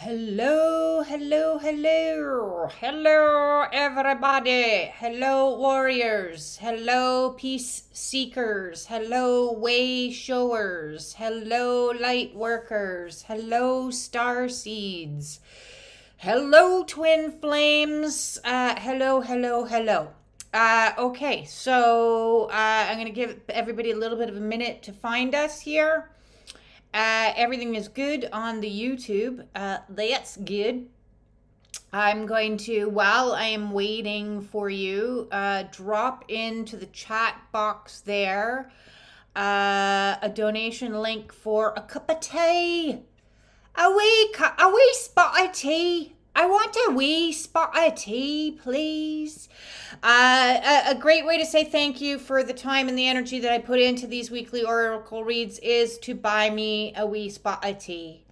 Hello, hello, hello. Hello, everybody. Hello, warriors. Hello, peace seekers. Hello, way showers. Hello, light workers. Hello, star seeds. Hello, twin flames. Hello, hello, hello. Okay, so I'm going to give everybody a little bit of a minute to find us here. Everything is good on the YouTube. That's good. I'm going to, while I am waiting for you, drop into the chat box there a donation link for a cup of tea. A wee spot of tea. I want a wee spot of tea, please. A great way to say thank you for the time and the energy that I put into these weekly oracle reads is to buy me a wee spot of tea.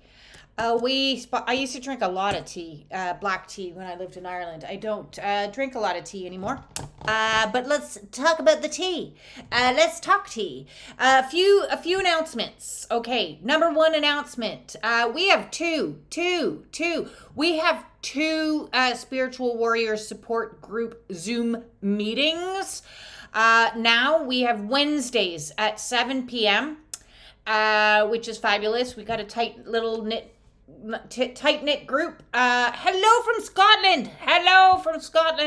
I used to drink a lot of tea, black tea, when I lived in Ireland. I don't drink a lot of tea anymore. But let's talk about the tea. Let's talk tea. A few announcements. Okay, number one announcement. We have two. We have two Spiritual Warriors Support Group Zoom meetings. Now we have Wednesdays at 7 p.m., which is fabulous. We got a tight knit group. Hello from Scotland.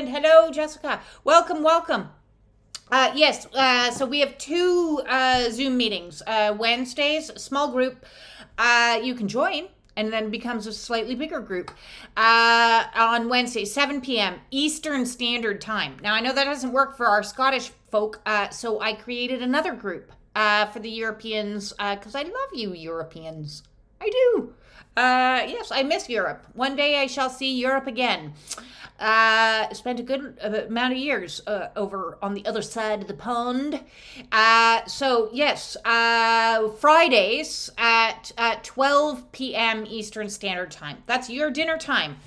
Hello, Jessica. Welcome. Yes, so we have two Zoom meetings. Wednesdays, small group. You can join, and then becomes a slightly bigger group on Wednesday, 7 p.m. Eastern Standard Time. Now, I know that doesn't work for our Scottish folk, so I created another group for the Europeans, because I love you Europeans. I do. Yes, I miss Europe. One day I shall see Europe again. Spent a good amount of years over on the other side of the pond. So yes, Fridays at 12 p.m. Eastern Standard Time. That's your dinner time,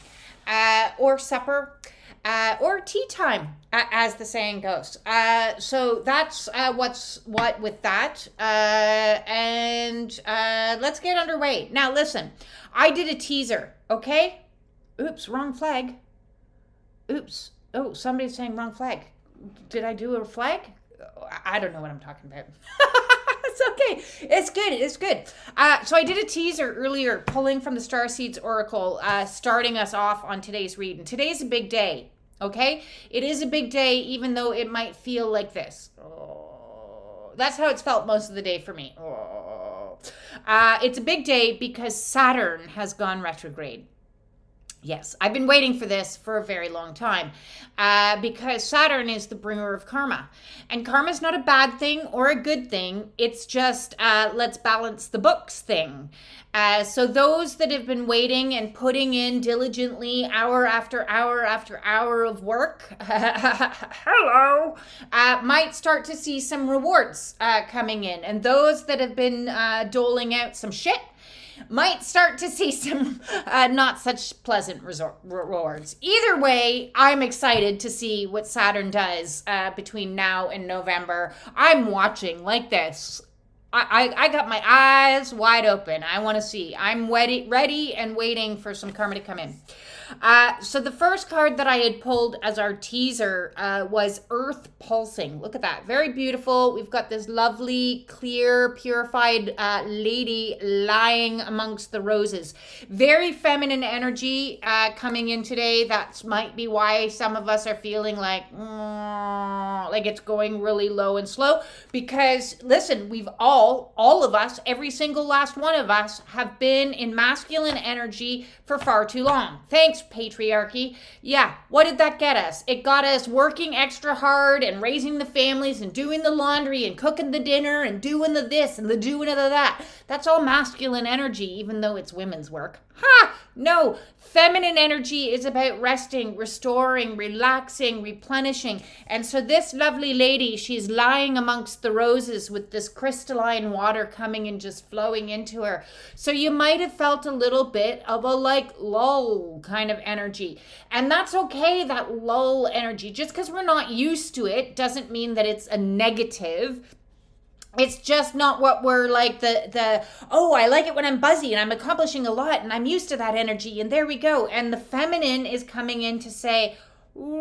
or supper, or tea time, as the saying goes. So that's what with that. And let's get underway. Now listen, I did a teaser, okay? Oops, wrong flag. Oops. Oh, somebody's saying wrong flag. Did I do a flag? I don't know what I'm talking about. It's okay. It's good. So I did a teaser earlier, pulling from the Starseeds Oracle, starting us off on today's read. And today's a big day, okay? It is a big day, even though it might feel like this. Oh, that's how it's felt most of the day for me. Oh. It's a big day because Saturn has gone retrograde. Yes, I've been waiting for this for a very long time, because Saturn is the bringer of karma. And karma is not a bad thing or a good thing. It's just let's balance the books thing. So those that have been waiting and putting in diligently hour after hour of work, hello, might start to see some rewards coming in. And those that have been doling out some shit might start to see some not such pleasant rewards. Either way, I'm excited to see what Saturn does between now and November. I'm watching like this. I got my eyes wide open. I want to see. I'm ready and waiting for some karma to come in. So the first card that I had pulled as our teaser was Earth Pulsing. Look at that. Very beautiful. We've got this lovely, clear, purified lady lying amongst the roses. Very feminine energy coming in today. That might be why some of us are feeling like it's going really low and slow. Because, listen, we've all of us, every single last one of us, have been in masculine energy for far too long. Thanks, patriarchy. Yeah, what did that get us? It got us working extra hard and raising the families and doing the laundry and cooking the dinner and doing the this and the doing of the that. That's all masculine energy, even though it's women's work. Ha! No, feminine energy is about resting, restoring, relaxing, replenishing. And so this lovely lady, she's lying amongst the roses with this crystalline water coming and just flowing into her. So you might have felt a little bit of a lull kind of energy. And that's okay, that lull energy. Just because we're not used to it doesn't mean that it's a negative. It's just not what we're like oh, I like it when I'm buzzy and I'm accomplishing a lot and I'm used to that energy and there we go. And the feminine is coming in to say, whoa,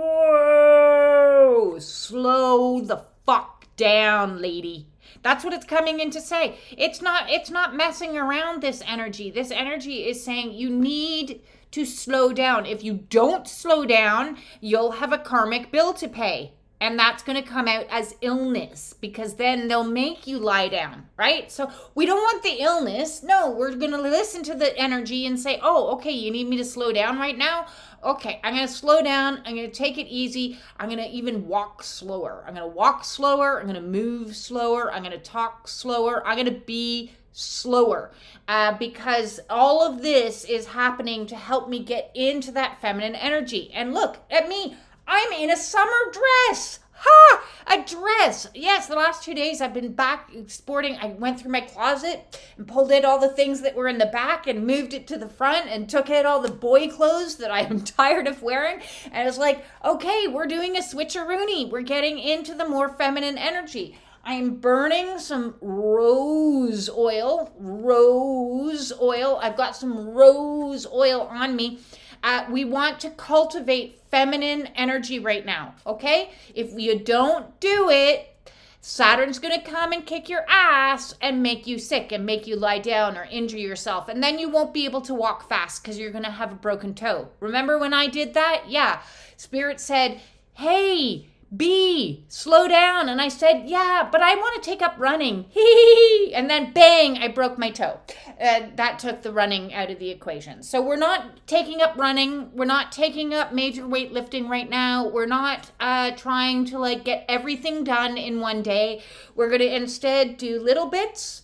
slow the fuck down, lady. That's what it's coming in to say. It's not messing around this energy. This energy is saying you need to slow down. If you don't slow down, you'll have a karmic bill to pay. And that's going to come out as illness because then they'll make you lie down, right? So we don't want the illness. No, we're going to listen to the energy and say, oh, okay, you need me to slow down right now? Okay, I'm going to slow down. I'm going to take it easy. I'm going to even walk slower. I'm going to walk slower. I'm going to move slower. I'm going to talk slower. I'm going to be slower because all of this is happening to help me get into that feminine energy. And look at me. I'm in a summer dress. Ha! A dress. Yes, the last 2 days I've been back sporting. I went through my closet and pulled out all the things that were in the back and moved it to the front and took out all the boy clothes that I'm tired of wearing. And I was like, okay, we're doing a switcheroony. We're getting into the more feminine energy. I'm burning some rose oil. I've got some rose oil on me. We want to cultivate feminine energy right now, okay? If you don't do it, Saturn's going to come and kick your ass and make you sick and make you lie down or injure yourself. And then you won't be able to walk fast because you're going to have a broken toe. Remember when I did that? Yeah. Spirit said, hey, B, slow down. And I said, yeah, but I want to take up running. And then bang, I broke my toe. That took the running out of the equation. So we're not taking up running. We're not taking up major weightlifting right now. We're not trying to like get everything done in one day. We're going to instead do little bits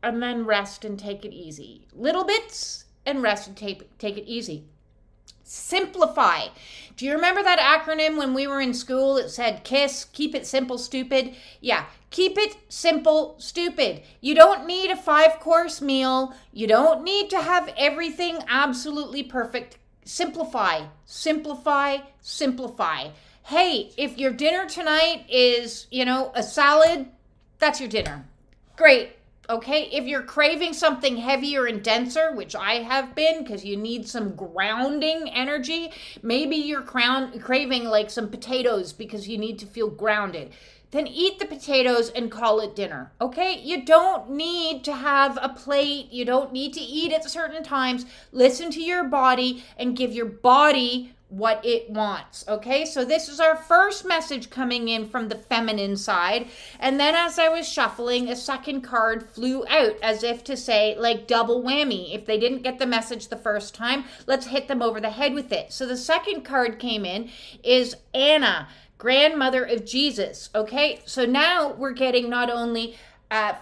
and then rest and take it easy. Little bits and rest and take it easy. Simplify. Do you remember that acronym when we were in school? It said KISS, keep it simple, stupid. Yeah, keep it simple, stupid. You don't need a 5-course meal. You don't need to have everything absolutely perfect. Simplify, simplify, simplify. Hey, if your dinner tonight is, a salad, that's your dinner. Great. Okay, if you're craving something heavier and denser, which I have been because you need some grounding energy, maybe you're craving like some potatoes because you need to feel grounded, then eat the potatoes and call it dinner, okay? You don't need to have a plate. You don't need to eat at certain times. Listen to your body and give your body what it wants, okay? So this is our first message coming in from the feminine side. And then as I was shuffling, a second card flew out as if to say, like, double whammy. If they didn't get the message the first time, let's hit them over the head with it. So the second card came in is Anna, grandmother of Jesus, okay? So now we're getting not only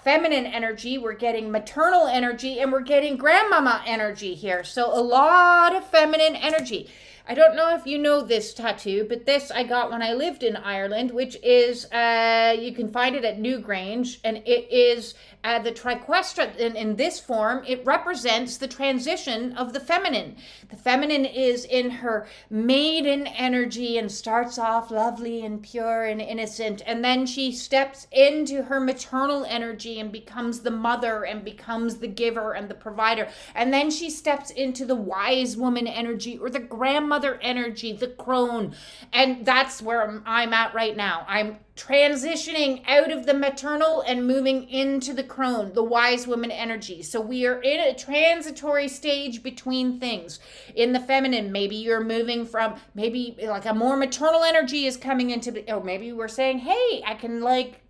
feminine energy, we're getting maternal energy, and we're getting grandmama energy here. So a lot of feminine energy. I don't know if you know this tattoo, but this I got when I lived in Ireland, which is, you can find it at Newgrange, and it is the triquestra in this form. It represents the transition of the feminine. The feminine is in her maiden energy and starts off lovely and pure and innocent, and then she steps into her maternal energy and becomes the mother and becomes the giver and the provider, and then she steps into the wise woman energy or the grandmother energy, the crone. And that's where I'm at right now. I'm transitioning out of the maternal and moving into the crone, the wise woman energy. So we are in a transitory stage between things. In the feminine, maybe you're moving from, maybe like a more maternal energy is coming into, or maybe we're saying, hey, I can like,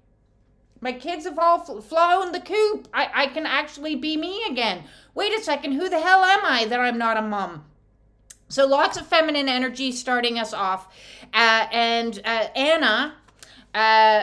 my kids have all flown the coop. I can actually be me again. Wait a second, who the hell am I that I'm not a mom? So lots of feminine energy starting us off. And Anna,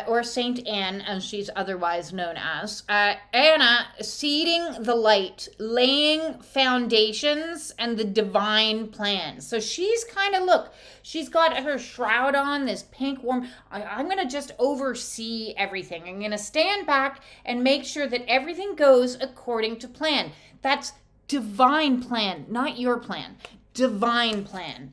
or Saint Anne, as she's otherwise known as, Anna seeding the light, laying foundations and the divine plan. So she's kind of, look, she's got her shroud on, this pink warm. I'm going to just oversee everything. I'm going to stand back and make sure that everything goes according to plan. That's divine plan, not your plan. Divine plan.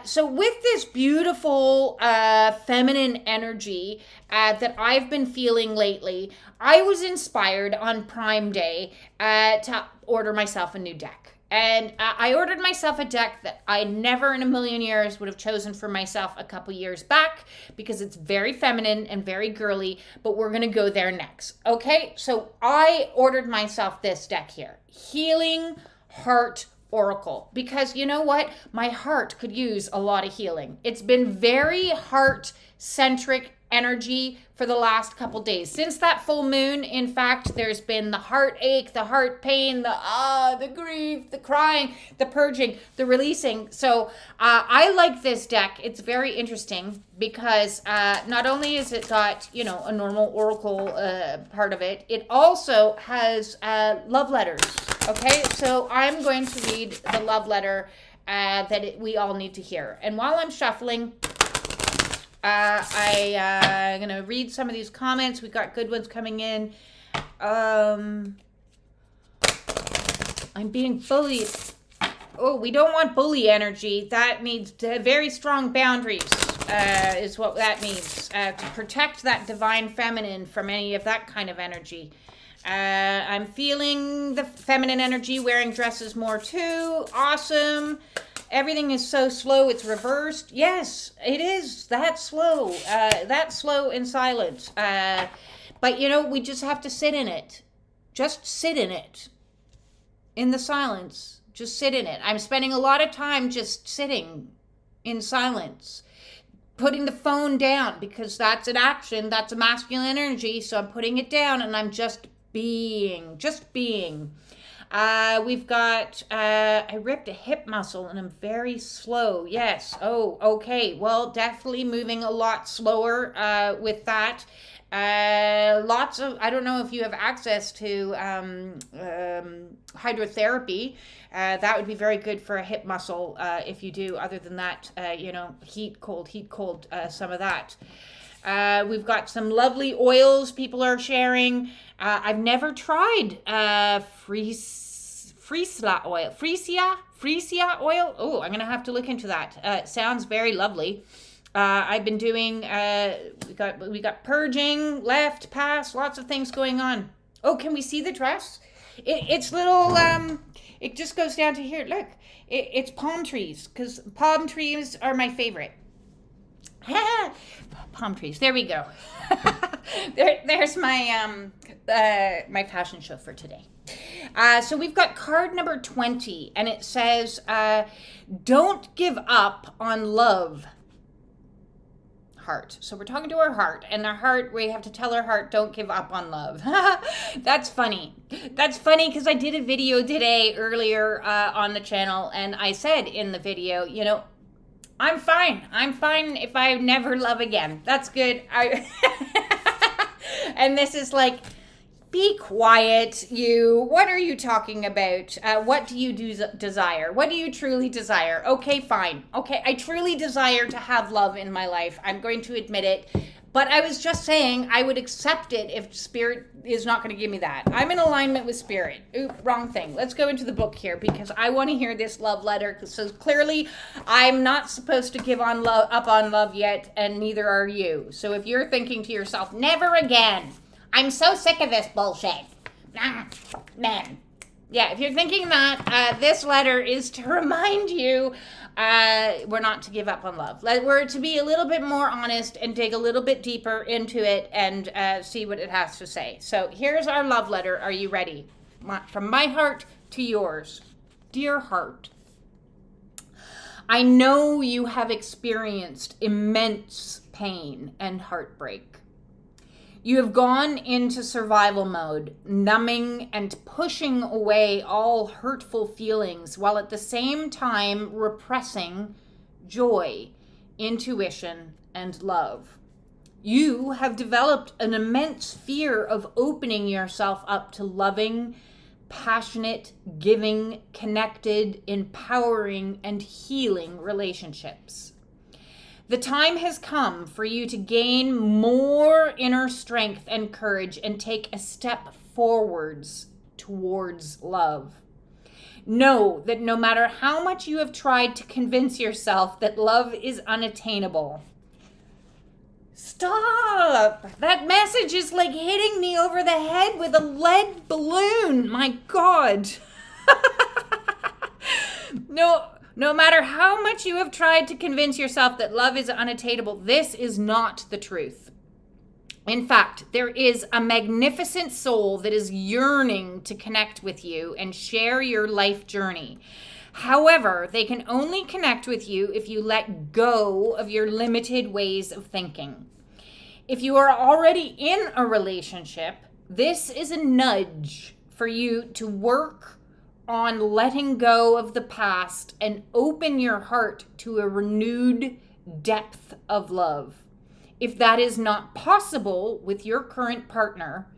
So with this beautiful feminine energy that I've been feeling lately, I was inspired on Prime Day to order myself a new deck. And I ordered myself a deck that I never in a million years would have chosen for myself a couple years back, because it's very feminine and very girly, but we're going to go there next. Okay, so I ordered myself this deck here, Healing Heart Oracle, because you know what? My heart could use a lot of healing. It's been very heart-centric energy for the last couple days. Since that full moon, in fact, there's been the heartache, the heart pain, the grief, the crying, the purging, the releasing. So I like this deck. It's very interesting because not only is it got, a normal oracle part of it, it also has love letters. Okay, so I'm going to read the love letter that we all need to hear. And while I'm shuffling, I'm going to read some of these comments. We got good ones coming in. I'm being bullied. Oh, we don't want bully energy. That means very strong boundaries, is what that means. To protect that divine feminine from any of that kind of energy. I'm feeling the feminine energy, wearing dresses more too. Awesome. Everything is so slow, it's reversed. Yes, it is. That's slow. That's slow and silent. But, we just have to sit in it. Just sit in it. In the silence. Just sit in it. I'm spending a lot of time just sitting in silence. Putting the phone down, because that's an action. That's a masculine energy. So I'm putting it down and I'm just being. Just being. We've got, I ripped a hip muscle and I'm very slow. Yes. Oh, okay. Well, definitely moving a lot slower with that. Lots of, I don't know if you have access to hydrotherapy. That would be very good for a hip muscle if you do. Other than that, heat, cold, some of that. We've got some lovely oils people are sharing. I've never tried Freesia oil. Freesia oil. Oh, I'm gonna have to look into that. It sounds very lovely. I've been doing. We got purging, left, pass, lots of things going on. Oh, can we see the dress? It's little. It just goes down to here. Look, it's palm trees, because palm trees are my favorite. Palm trees. There we go. There's my my fashion show for today. So we've got card number 20, and it says, "Don't give up on love." Heart. So we're talking to our heart, and our heart, we have to tell our heart, don't give up on love. That's funny. That's funny because I did a video today earlier on the channel, and I said in the video, I'm fine. I'm fine if I never love again. That's good. And this is like, be quiet, you. What are you talking about? What do you desire? What do you truly desire? Okay, fine. Okay, I truly desire to have love in my life. I'm going to admit it. But I was just saying I would accept it if Spirit is not going to give me that. I'm in alignment with Spirit. Oop, wrong thing. Let's go into the book here because I want to hear this love letter. So clearly I'm not supposed to give up on love yet, and neither are you. So if you're thinking to yourself, never again. I'm so sick of this bullshit. Man. Yeah, if you're thinking that, this letter is to remind you we're not to give up on love. We're to be a little bit more honest and dig a little bit deeper into it and see what it has to say. So here's our love letter. Are you ready? From my heart to yours. Dear heart, I know you have experienced immense pain and heartbreak. You have gone into survival mode, numbing and pushing away all hurtful feelings while at the same time repressing joy, intuition, and love. You have developed an immense fear of opening yourself up to loving, passionate, giving, connected, empowering, and healing relationships. The time has come for you to gain more inner strength and courage and take a step forwards towards love. Know that no matter how much you have tried to convince yourself that love is unattainable. Stop! That message is like hitting me over the head with a lead balloon. My God. No matter how much you have tried to convince yourself that love is unattainable, this is not the truth. In fact, there is a magnificent soul that is yearning to connect with you and share your life journey. However, they can only connect with you if you let go of your limited ways of thinking. If you are already in a relationship, this is a nudge for you to work on letting go of the past and open your heart to a renewed depth of love. If that is not possible with your current partner,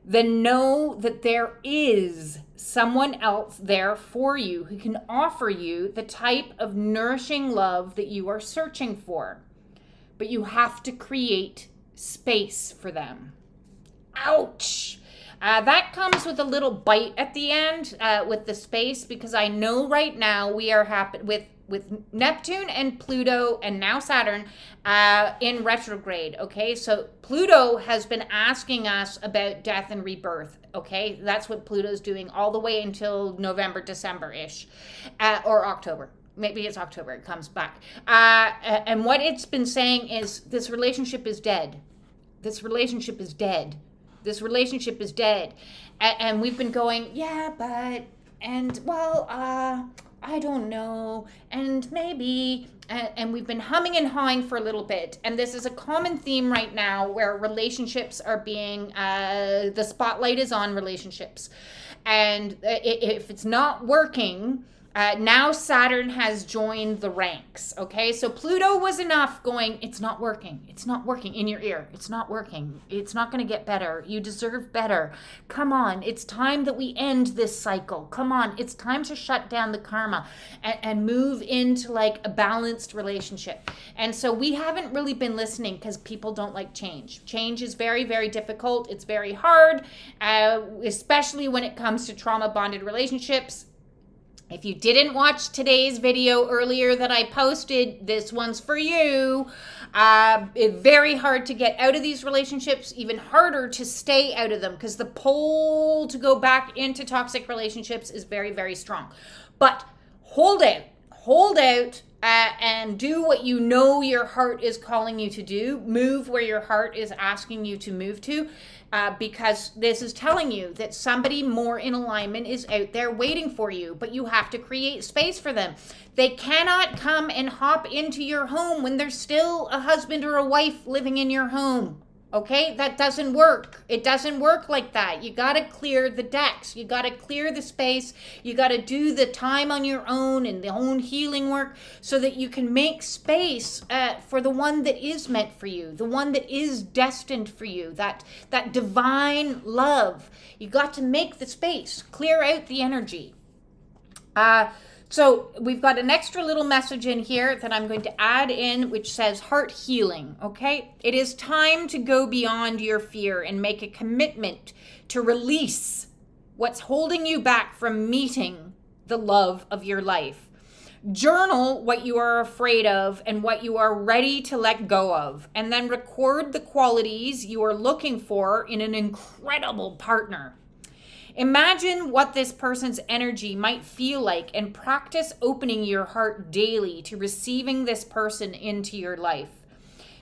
then know that there is someone else there for you who can offer you the type of nourishing love that you are searching for. But you have to create space for them. Ouch! That comes with a little bite at the end with the space, because I know right now we are happy with Neptune and Pluto and now Saturn in retrograde, okay? So Pluto has been asking us about death and rebirth, okay? That's what Pluto's doing all the way until November, December-ish, or October. Maybe it's October, it comes back. And what it's been saying is this relationship is dead. This relationship is dead. This relationship is dead. And we've been going, yeah, but, and well, I don't know, and maybe, and we've been humming and hawing for a little bit. And this is a common theme right now where relationships are being, the spotlight is on relationships. And if it's not working, now Saturn has joined the ranks, okay? So Pluto was enough going, it's not working. It's not working in your ear. It's not working. It's not going to get better. You deserve better. Come on. It's time that we end this cycle. Come on. It's time to shut down the karma and move into like a balanced relationship. And so we haven't really been listening because people don't like change. Change is very, very difficult. It's very hard, especially when it comes to trauma-bonded relationships. If you didn't watch today's video earlier that I posted, this one's for you. It's very hard to get out of these relationships, even harder to stay out of them because the pull to go back into toxic relationships is very, very strong. But hold out, and do what you know your heart is calling you to do. Move where your heart is asking you to move to. Because this is telling you that somebody more in alignment is out there waiting for you, but you have to create space for them. They cannot come and hop into your home when there's still a husband or a wife living in your home. Okay, that doesn't work. It doesn't work like that. You got to clear the decks. You got to clear the space. You got to do the time on your own and the own healing work so that you can make space for the one that is meant for you, the one that is destined for you, that divine love. You got to make the space, clear out the energy. So we've got an extra little message in here that I'm going to add in, which says heart healing, okay? It is time to go beyond your fear and make a commitment to release what's holding you back from meeting the love of your life. Journal what you are afraid of and what you are ready to let go of, and then record the qualities you are looking for in an incredible partner. Imagine what this person's energy might feel like and practice opening your heart daily to receiving this person into your life.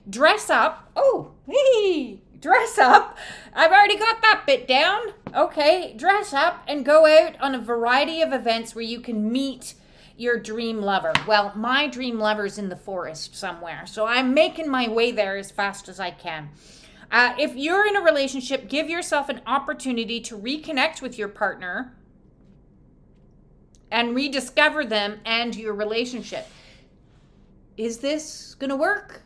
Dress up. Oh, hey, dress up. I've already got that bit down. Okay, dress up and go out on a variety of events where you can meet your dream lover. Well, my dream lover's in the forest somewhere, so I'm making my way there as fast as I can. If you're in a relationship, give yourself an opportunity to reconnect with your partner and rediscover them and your relationship. Is this going to work?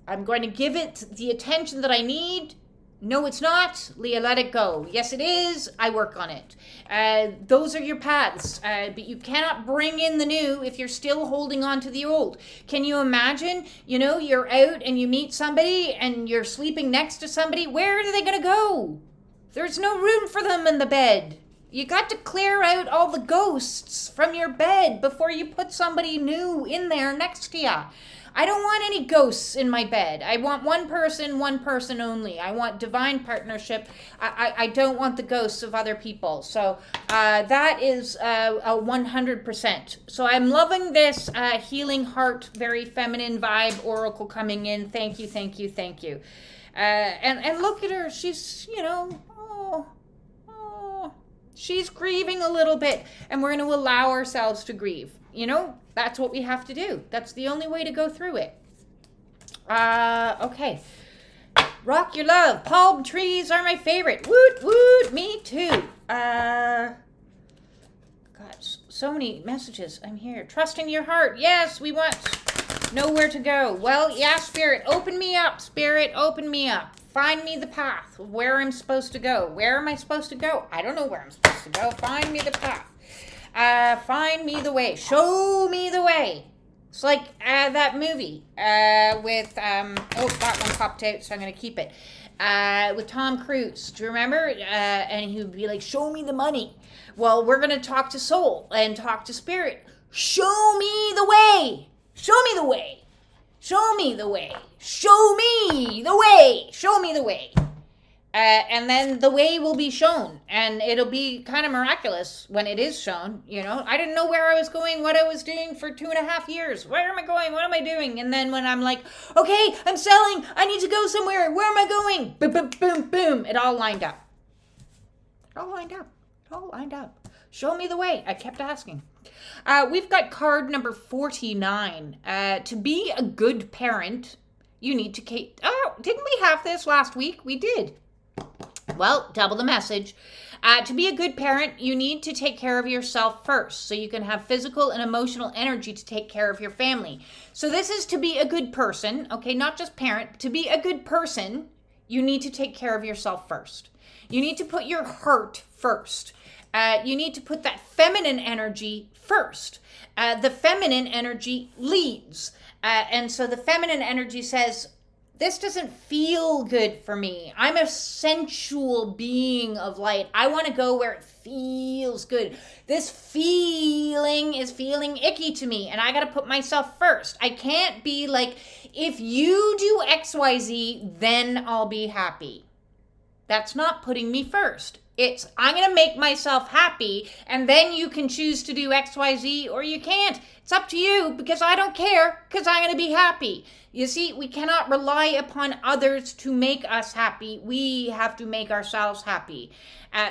I'm going to give it the attention that I need. No, it's not. Leah, let it go. Yes, it is. I work on it. Those are your paths. But you cannot bring in the new if you're still holding on to the old. Can you imagine, you're out and you meet somebody and you're sleeping next to somebody? Where are they going to go? There's no room for them in the bed. You got to clear out all the ghosts from your bed before you put somebody new in there next to you. I don't want any ghosts in my bed. I want one person only. I want divine partnership. I don't want the ghosts of other people. So that is a 100%. So I'm loving this healing heart, very feminine vibe oracle coming in. Thank you, thank you, thank you. And look at her. She's, she's grieving a little bit. And we're going to allow ourselves to grieve. That's what we have to do. That's the only way to go through it. Okay. Rock your love. Palm trees are my favorite. Woot, woot. Me too. God, so many messages. I'm here. Trust in your heart. Yes, we want nowhere to go. Well, yeah, Spirit, open me up. Spirit, open me up. Find me the path of where I'm supposed to go. Where am I supposed to go? I don't know where I'm supposed to go. Find me the path. Find me the way. Show me the way. It's like that movie with, that one popped out, so I'm going to keep it. With Tom Cruise. Do you remember? And he would be like, show me the money. Well, we're going to talk to Soul and talk to Spirit. Show me the way. Show me the way. Show me the way. Show me the way. Show me the way. And then the way will be shown, and it'll be kind of miraculous when it is shown. I didn't know where I was going, what I was doing for 2.5 years. Where am I going? What am I doing? And then when I'm like, okay, I'm selling, I need to go somewhere. Where am I going? Boom, boom, boom, boom. It all lined up. It all lined up. It all lined up. Show me the way. I kept asking. We've got card number 49. To be a good parent, you need to... Oh, didn't we have this last week? We did. Well, double the message. To be a good parent, you need to take care of yourself first so you can have physical and emotional energy to take care of your family. So this is to be a good person, okay, not just parent. To be a good person, you need to take care of yourself first. You need to put your heart first. You need to put that feminine energy first. The feminine energy leads. And so the feminine energy says, this doesn't feel good for me. I'm a sensual being of light. I want to go where it feels good. This feeling is feeling icky to me, and I got to put myself first. I can't be like, if you do XYZ, then I'll be happy. That's not putting me first. It's, I'm going to make myself happy, and then you can choose to do XYZ, or you can't. It's up to you, because I don't care, because I'm going to be happy. You see, we cannot rely upon others to make us happy. We have to make ourselves happy.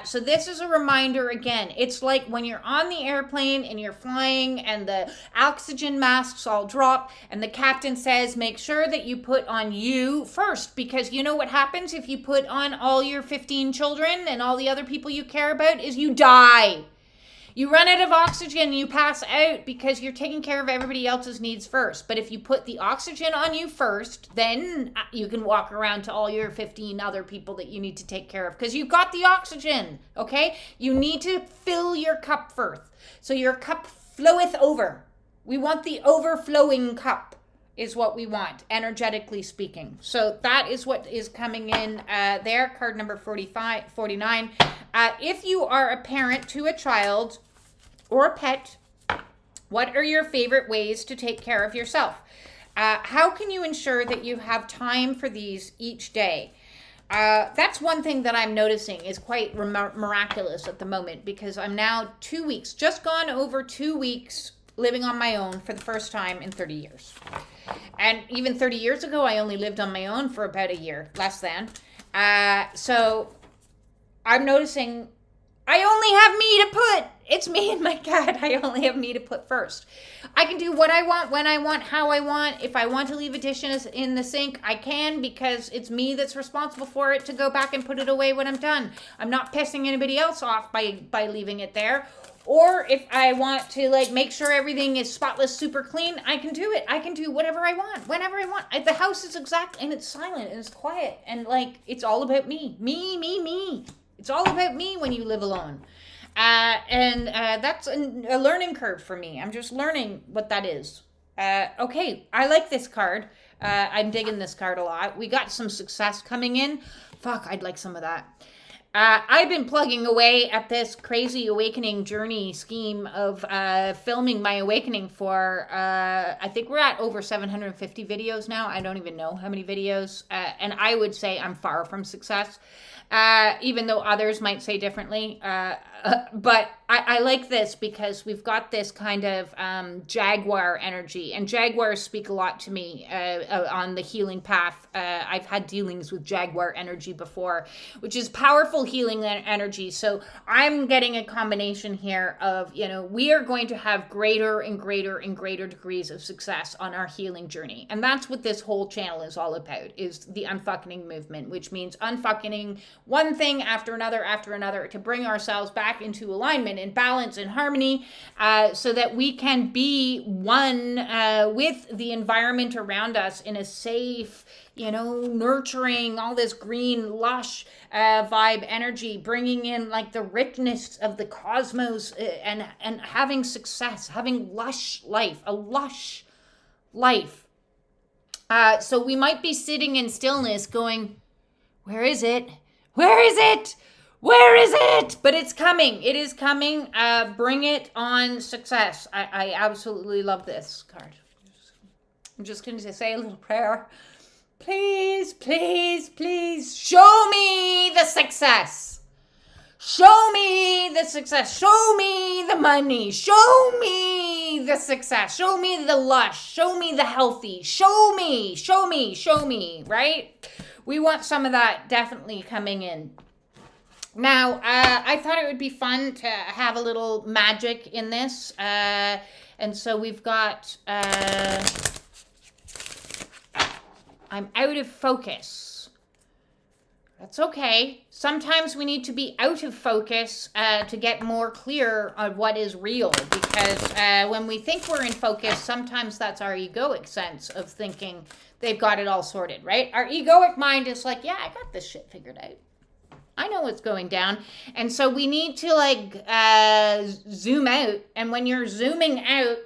So this is a reminder again. It's like when you're on the airplane and you're flying and the oxygen masks all drop and the captain says, make sure that you put on you first, because you know what happens if you put on all your 15 children and all the other people you care about is you die. You run out of oxygen, you pass out because you're taking care of everybody else's needs first. But if you put the oxygen on you first, then you can walk around to all your 15 other people that you need to take care of because you've got the oxygen, okay? You need to fill your cup first. So your cup floweth over. We want the overflowing cup is what we want, energetically speaking. So that is what is coming in there, card number 49. If you are a parent to a child or a pet, what are your favorite ways to take care of yourself? How can you ensure that you have time for these each day? That's one thing that I'm noticing is quite miraculous at the moment, because I'm now 2 weeks, just gone over 2 weeks living on my own for the first time in 30 years. And even 30 years ago, I only lived on my own for about a year, less than. So I'm noticing I only have me to put. It's me and my cat. I only have me to put first. I can do what I want, when I want, how I want. If I want to leave a dish in the sink, I can, because it's me that's responsible for it to go back and put it away when I'm done. I'm not pissing anybody else off by leaving it there. Or if I want to make sure everything is spotless, super clean, I can do it. I can do whatever I want, whenever I want. The house is exact, and it's silent, and it's quiet, and it's all about me. Me. It's all about me when you live alone. And that's a learning curve for me. I'm just learning what that is. Okay, I like this card. I'm digging this card a lot. We got some success coming in. Fuck, I'd like some of that. I've been plugging away at this crazy awakening journey scheme of filming my awakening for, I think we're at over 750 videos now. I don't even know how many videos. And I would say I'm far from success, even though others might say differently. But I like this because we've got this kind of jaguar energy. And jaguars speak a lot to me on the healing path. I've had dealings with jaguar energy before, which is powerful healing energy. So I'm getting a combination here of, we are going to have greater and greater and greater degrees of success on our healing journey. And that's what this whole channel is all about, is the unfucking movement, which means unfucking one thing after another to bring ourselves back into alignment and balance and harmony, so that we can be one with the environment around us in a safe, nurturing, all this green, lush vibe energy, bringing in like the richness of the cosmos, and having success, having lush life, a lush life. So we might be sitting in stillness going, where is it? Where is it? Where is it? But it's coming. It is coming. Bring it on, success. I absolutely love this card. I'm just going to say a little prayer. Please, please, please show me the success. Show me the success. Show me the money. Show me the success. Show me the lush. Show me the healthy. Show me, show me, show me, right? We want some of that definitely coming in. Now, I thought it would be fun to have a little magic in this. And so we've got, I'm out of focus. That's okay. Sometimes we need to be out of focus to get more clear on what is real. Because when we think we're in focus, sometimes that's our egoic sense of thinking they've got it all sorted, right? Our egoic mind is like, yeah, I got this shit figured out. I know what's going down. And so we need to zoom out. And when you're zooming out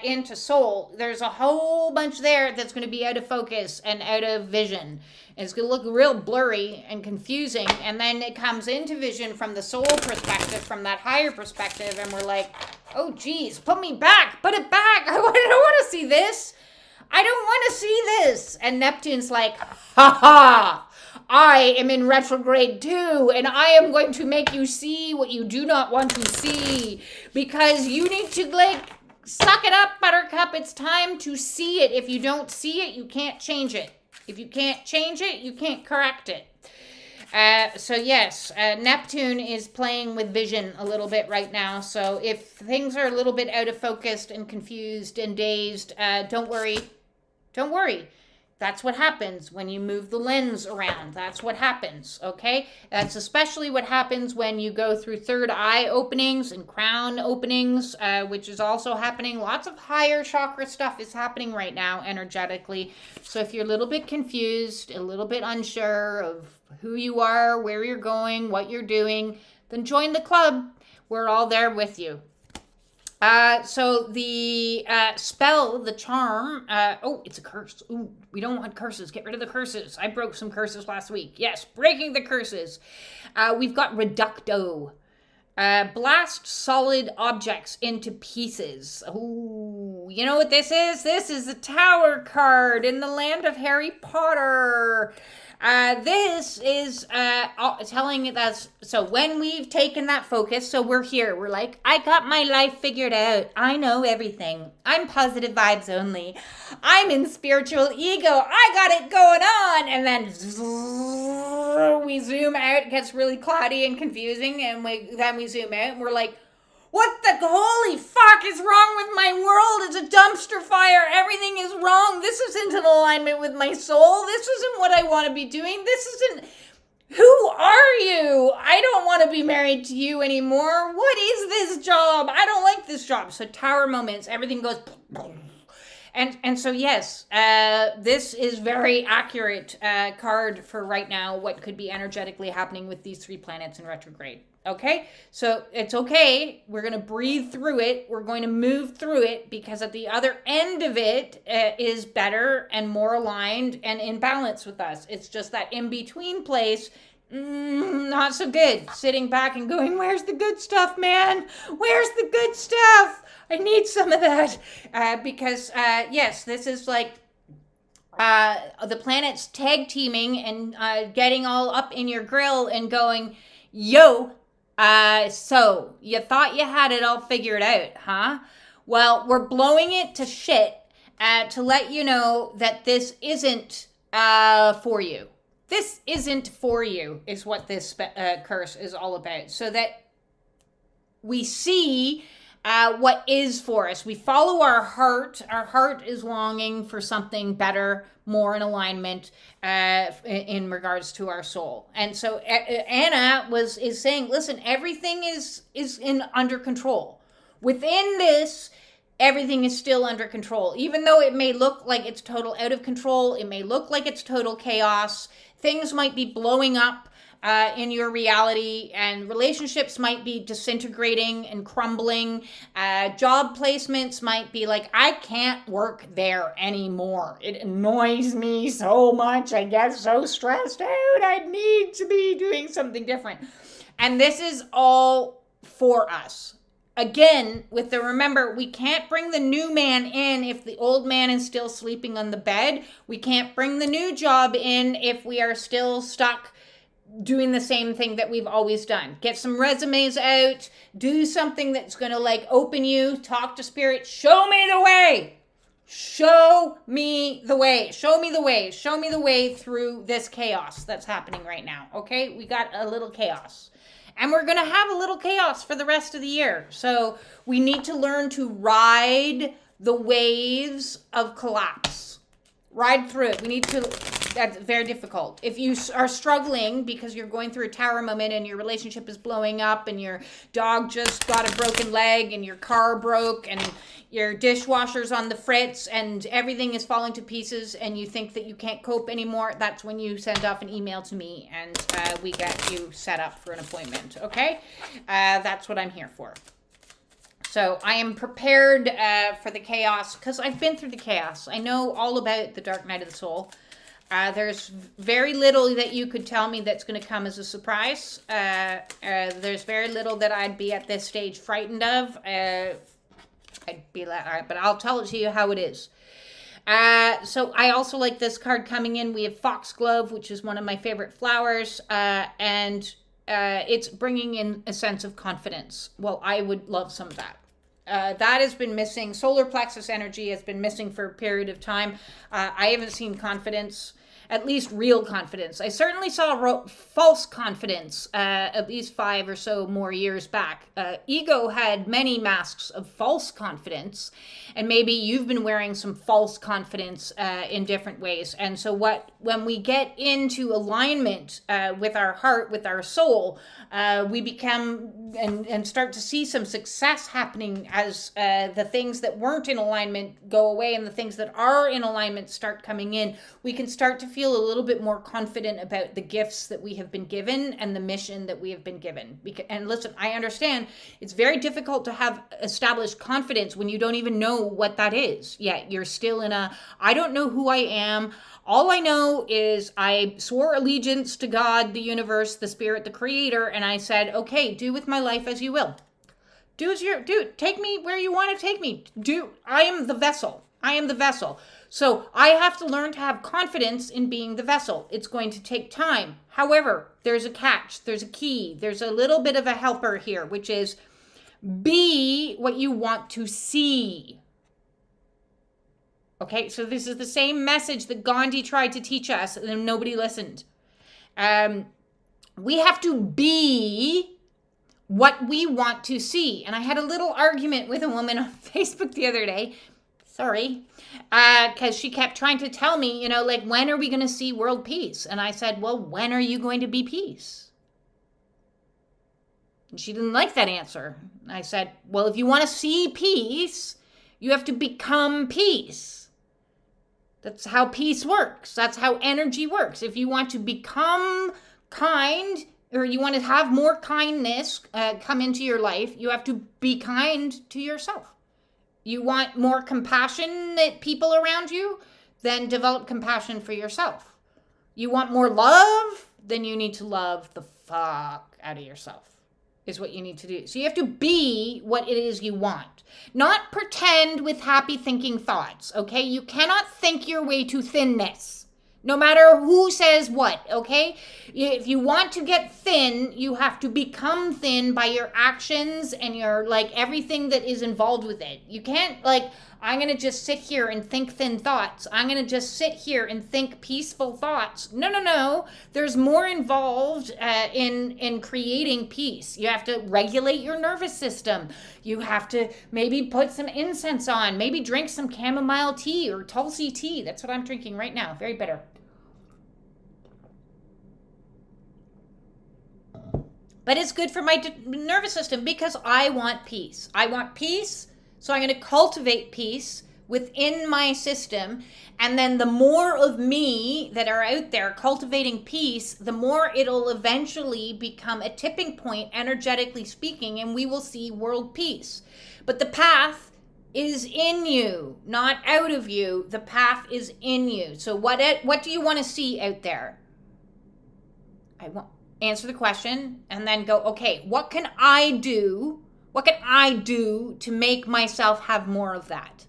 into soul, there's a whole bunch there that's going to be out of focus and out of vision. And it's going to look real blurry and confusing. And then it comes into vision from the soul perspective, from that higher perspective. And we're like, oh, geez, put me back. Put it back. I don't want to see this. I don't want to see this. And Neptune's like, ha ha. I am in retrograde too, and I am going to make you see what you do not want to see, because you need to suck it up, buttercup. It's time to see it. If you don't see it, you can't change it. If you can't change it, you can't correct it. So yes, Neptune is playing with vision a little bit right now. So if things are a little bit out of focus and confused and dazed, don't worry. Don't worry. That's what happens when you move the lens around. That's what happens, okay? That's especially what happens when you go through third eye openings and crown openings, which is also happening. Lots of higher chakra stuff is happening right now energetically. So if you're a little bit confused, a little bit unsure of who you are, where you're going, what you're doing, then join the club. We're all there with you. So the spell, the charm, oh, it's a curse. Ooh, we don't want curses. Get rid of the curses. I broke some curses last week. Yes, breaking the curses. We've got Reducto. Blast solid objects into pieces. Ooh, you know what this is? This is the Tower card in the land of Harry Potter. This is telling us, so when we've taken that focus, so we're here, we're like, I got my life figured out. I know everything. I'm positive vibes only. I'm in spiritual ego. I got it going on. And then we zoom out. It gets really cloudy and confusing. And then we zoom out and we're like, what the holy fuck is wrong with my world? It's a dumpster fire. Everything is wrong. This isn't in alignment with my soul. This isn't what I want to be doing. This isn't... Who are you? I don't want to be married to you anymore. What is this job? I don't like this job. So tower moments, everything goes... And so, yes, this is very accurate card for right now, what could be energetically happening with these three planets in retrograde. Okay, so it's okay. We're going to breathe through it. We're going to move through it, because at the other end of it is better and more aligned and in balance with us. It's just that in-between place Not so good. Sitting back and going, where's the good stuff, man? Where's the good stuff? I need some of that. Because, yes, this is like the planets tag teaming and getting all up in your grill and going, yo, so you thought you had it all figured out, huh? Well, we're blowing it to shit to let you know that this isn't for you. This isn't for you is what this curse is all about. So that we see what is for us. We follow our heart. Our heart is longing for something better, more in alignment in regards to our soul. And so Anna is saying, listen, everything is under control. Within this, everything is still under control. Even though it may look like it's total out of control, it may look like it's total chaos, things might be blowing up in your reality, and relationships might be disintegrating and crumbling. Job placements might be like, I can't work there anymore. It annoys me so much. I get so stressed out. I need to be doing something different. And this is all for us. Again, remember, we can't bring the new man in if the old man is still sleeping on the bed. We can't bring the new job in if we are still stuck doing the same thing that we've always done. Get some resumes out, do something that's going to like open you, talk to spirit, show me the way. Show me the way. Show me the way. Show me the way through this chaos that's happening right now. Okay? We got a little chaos. And we're going to have a little chaos for the rest of the year. So we need to learn to ride the waves of collapse. Ride through it. We need to, that's very difficult. If you are struggling because you're going through a tower moment and your relationship is blowing up and your dog just got a broken leg and your car broke and your dishwasher's on the fritz and everything is falling to pieces and you think that you can't cope anymore, that's when you send off an email to me and we get you set up for an appointment, okay? That's what I'm here for. So I am prepared for the chaos because I've been through the chaos. I know all about the dark night of the soul. There's very little that you could tell me that's going to come as a surprise. There's very little that I'd be at this stage frightened of. I'd be like, all right, but I'll tell it to you how it is. So I also like this card coming in. We have foxglove, which is one of my favorite flowers, and it's bringing in a sense of confidence. Well, I would love some of that. That has been missing. Solar plexus energy has been missing for a period of time. I haven't seen confidence, at least real confidence. I certainly saw false confidence at least 5 or so more years back. Ego had many masks of false confidence, and maybe you've been wearing some false confidence in different ways. And so when we get into alignment with our heart, with our soul, we become and start to see some success happening as the things that weren't in alignment go away and the things that are in alignment start coming in. We can start to feel a little bit more confident about the gifts that we have been given and the mission that we have been given. And listen, I understand it's very difficult to have established confidence when you don't even know what that is yet. You're still in I don't know who I am. All I know is I swore allegiance to God, the universe, the spirit, the creator, and I said, okay, do with my life as you will. Take me where you want to take me. I am the vessel. I am the vessel. So I have to learn to have confidence in being the vessel. It's going to take time. However, there's a catch. There's a key. There's a little bit of a helper here, which is be what you want to see. Okay, so this is the same message that Gandhi tried to teach us and nobody listened. We have to be what we want to see. And I had a little argument with a woman on Facebook the other day. Sorry. Because she kept trying to tell me, like, when are we going to see world peace? And I said, well, when are you going to be peace? And she didn't like that answer. I said, well, if you want to see peace, you have to become peace. That's how peace works. That's how energy works. If you want to become kind, or you want to have more kindness come into your life, you have to be kind to yourself. You want more compassionate people around you? Then develop compassion for yourself. You want more love? then you need to love the fuck out of yourself, is what you need to do. So you have to be what it is you want, not pretend with happy thinking thoughts, okay? You cannot think your way to thinness, no matter who says what, okay? If you want to get thin, you have to become thin by your actions and your, like, everything that is involved with it. You can't, like, I'm going to just sit here and think thin thoughts. I'm going to just sit here and think peaceful thoughts. No. There's more involved in creating peace. You have to regulate your nervous system. You have to maybe put some incense on. Maybe drink some chamomile tea or tulsi tea. That's what I'm drinking right now. Very bitter. But it's good for my nervous system because I want peace. I want peace. So I'm going to cultivate peace within my system. And then the more of me that are out there cultivating peace, the more it'll eventually become a tipping point, energetically speaking, and we will see world peace. But the path is in you, not out of you. The path is in you. So what do you want to see out there? Answer the question and then go, okay, what can I do? What can I do to make myself have more of that?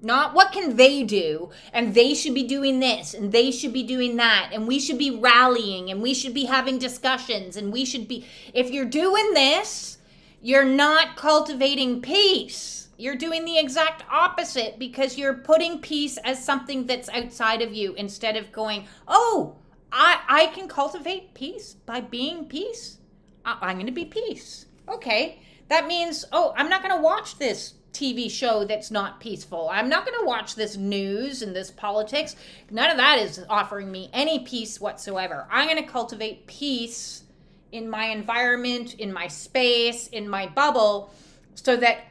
Not what can they do, and they should be doing this, and they should be doing that, and we should be rallying, and we should be having discussions, and we should be... If you're doing this, you're not cultivating peace. You're doing the exact opposite because you're putting peace as something that's outside of you instead of going, oh, I can cultivate peace by being peace. I'm going to be peace. Okay, that means, I'm not going to watch this TV show that's not peaceful. I'm not going to watch this news and this politics. None of that is offering me any peace whatsoever. I'm going to cultivate peace in my environment, in my space, in my bubble, so that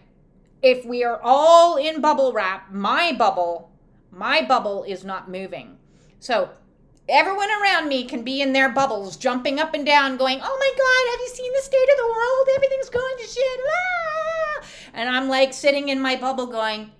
if we are all in bubble wrap, my bubble is not moving. So everyone around me can be in their bubbles, jumping up and down, going, oh my God, have you seen the state of the world? Everything's going to shit. Ah! And I'm like sitting in my bubble going,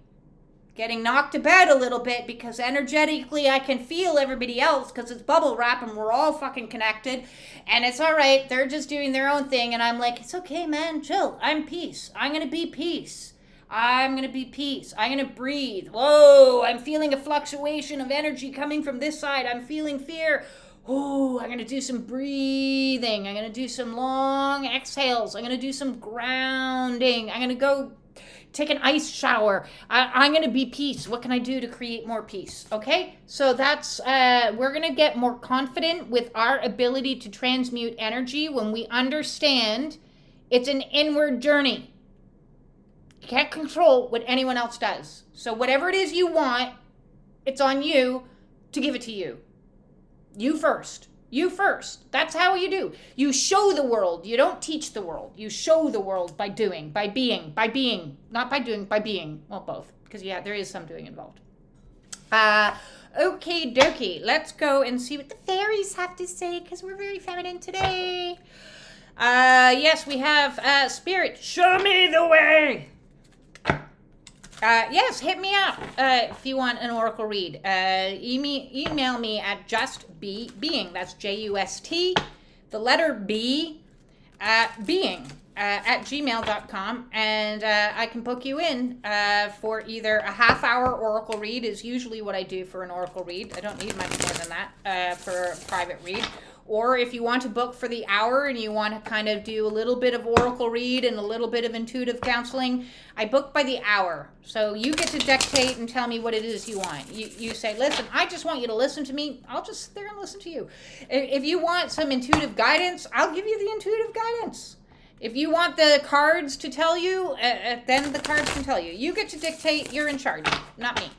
getting knocked to bed a little bit because energetically I can feel everybody else because it's bubble wrap and we're all fucking connected. And it's all right. They're just doing their own thing. And I'm like, it's okay, man. Chill. I'm peace. I'm going to be peace. I'm going to be peace. I'm going to breathe. Whoa, I'm feeling a fluctuation of energy coming from this side. I'm feeling fear. Oh, I'm going to do some breathing. I'm going to do some long exhales. I'm going to do some grounding. I'm going to go take an ice shower. I'm going to be peace. What can I do to create more peace? Okay, so that's, we're going to get more confident with our ability to transmute energy when we understand it's an inward journey. You can't control what anyone else does. So whatever it is you want, it's on you to give it to you. You first. You first. That's how you do. You show the world. You don't teach the world. You show the world by doing, by being. Not by doing, by being. Well, both. Because, yeah, there is some doing involved. Okay, dokie. Let's go and see what the fairies have to say, because we're very feminine today. Yes, we have Spirit. Show me the way. Yes, hit me up if you want an oracle read. Email me at justbeing. That's JUST, the letter B, being at gmail.com, and I can book you in for either a half-hour oracle read is usually what I do for an oracle read. I don't need much more than that for a private read. Or if you want to book for the hour and you want to kind of do a little bit of oracle read and a little bit of intuitive counseling, I book by the hour. So you get to dictate and tell me what it is you want. You say, listen, I just want you to listen to me. I'll just sit there and listen to you. If you want some intuitive guidance, I'll give you the intuitive guidance. If you want the cards to tell you, then the cards can tell you. You get to dictate. You're in charge, not me.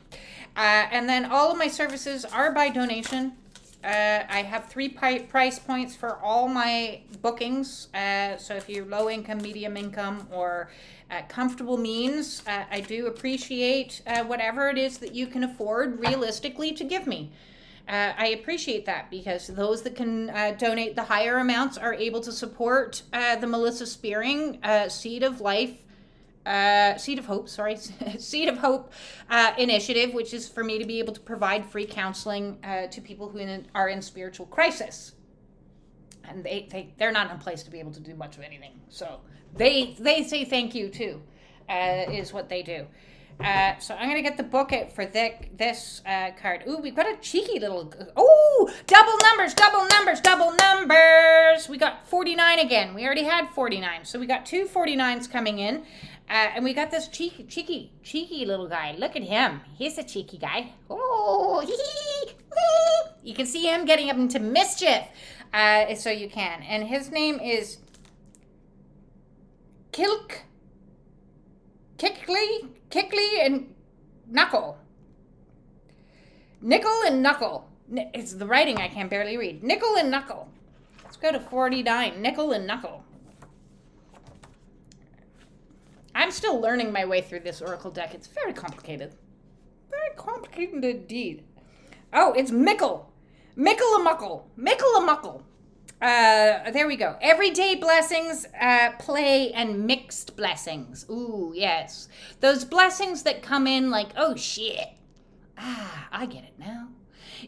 And then all of my services are by donation. I have 3 price points for all my bookings. So if you're low income, medium income, or comfortable means, I do appreciate whatever it is that you can afford realistically to give me. I appreciate that because those that can donate the higher amounts are able to support the Melissa Spearing Seed of Hope initiative, which is for me to be able to provide free counseling to people who are in spiritual crisis. And they're not in a place to be able to do much of anything. So they say thank you too, is what they do. So I'm gonna get the book out for this card. Ooh, we've got a cheeky little. Ooh, double numbers. We got 49 again. We already had 49, so we got two 49s coming in, and we got this cheeky little guy. Look at him. He's a cheeky guy. Oh, you can see him getting up into mischief. So you can, and his name is Kickley and Knuckle. Nickel and Knuckle. It's the writing I can barely read. Nickel and Knuckle. Let's go to 49. Nickel and Knuckle. I'm still learning my way through this Oracle deck. It's very complicated. Very complicated indeed. Oh, it's Mickle. Mickle-a-muckle. There we go. Everyday blessings, play, and mixed blessings. Ooh, yes. Those blessings that come in like, oh, shit. I get it now.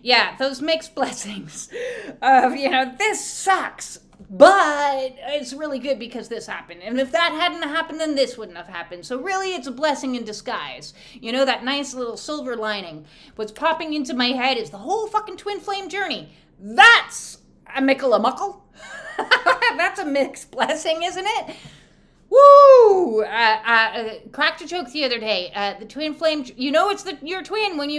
Yeah, those mixed blessings of, this sucks, but it's really good because this happened. And if that hadn't happened, then this wouldn't have happened. So really, it's a blessing in disguise. That nice little silver lining. What's popping into my head is the whole fucking twin flame journey. That's a mickle-a-muckle. That's a mixed blessing, isn't it? Woo! Cracked a joke the other day. The twin flame, it's your twin when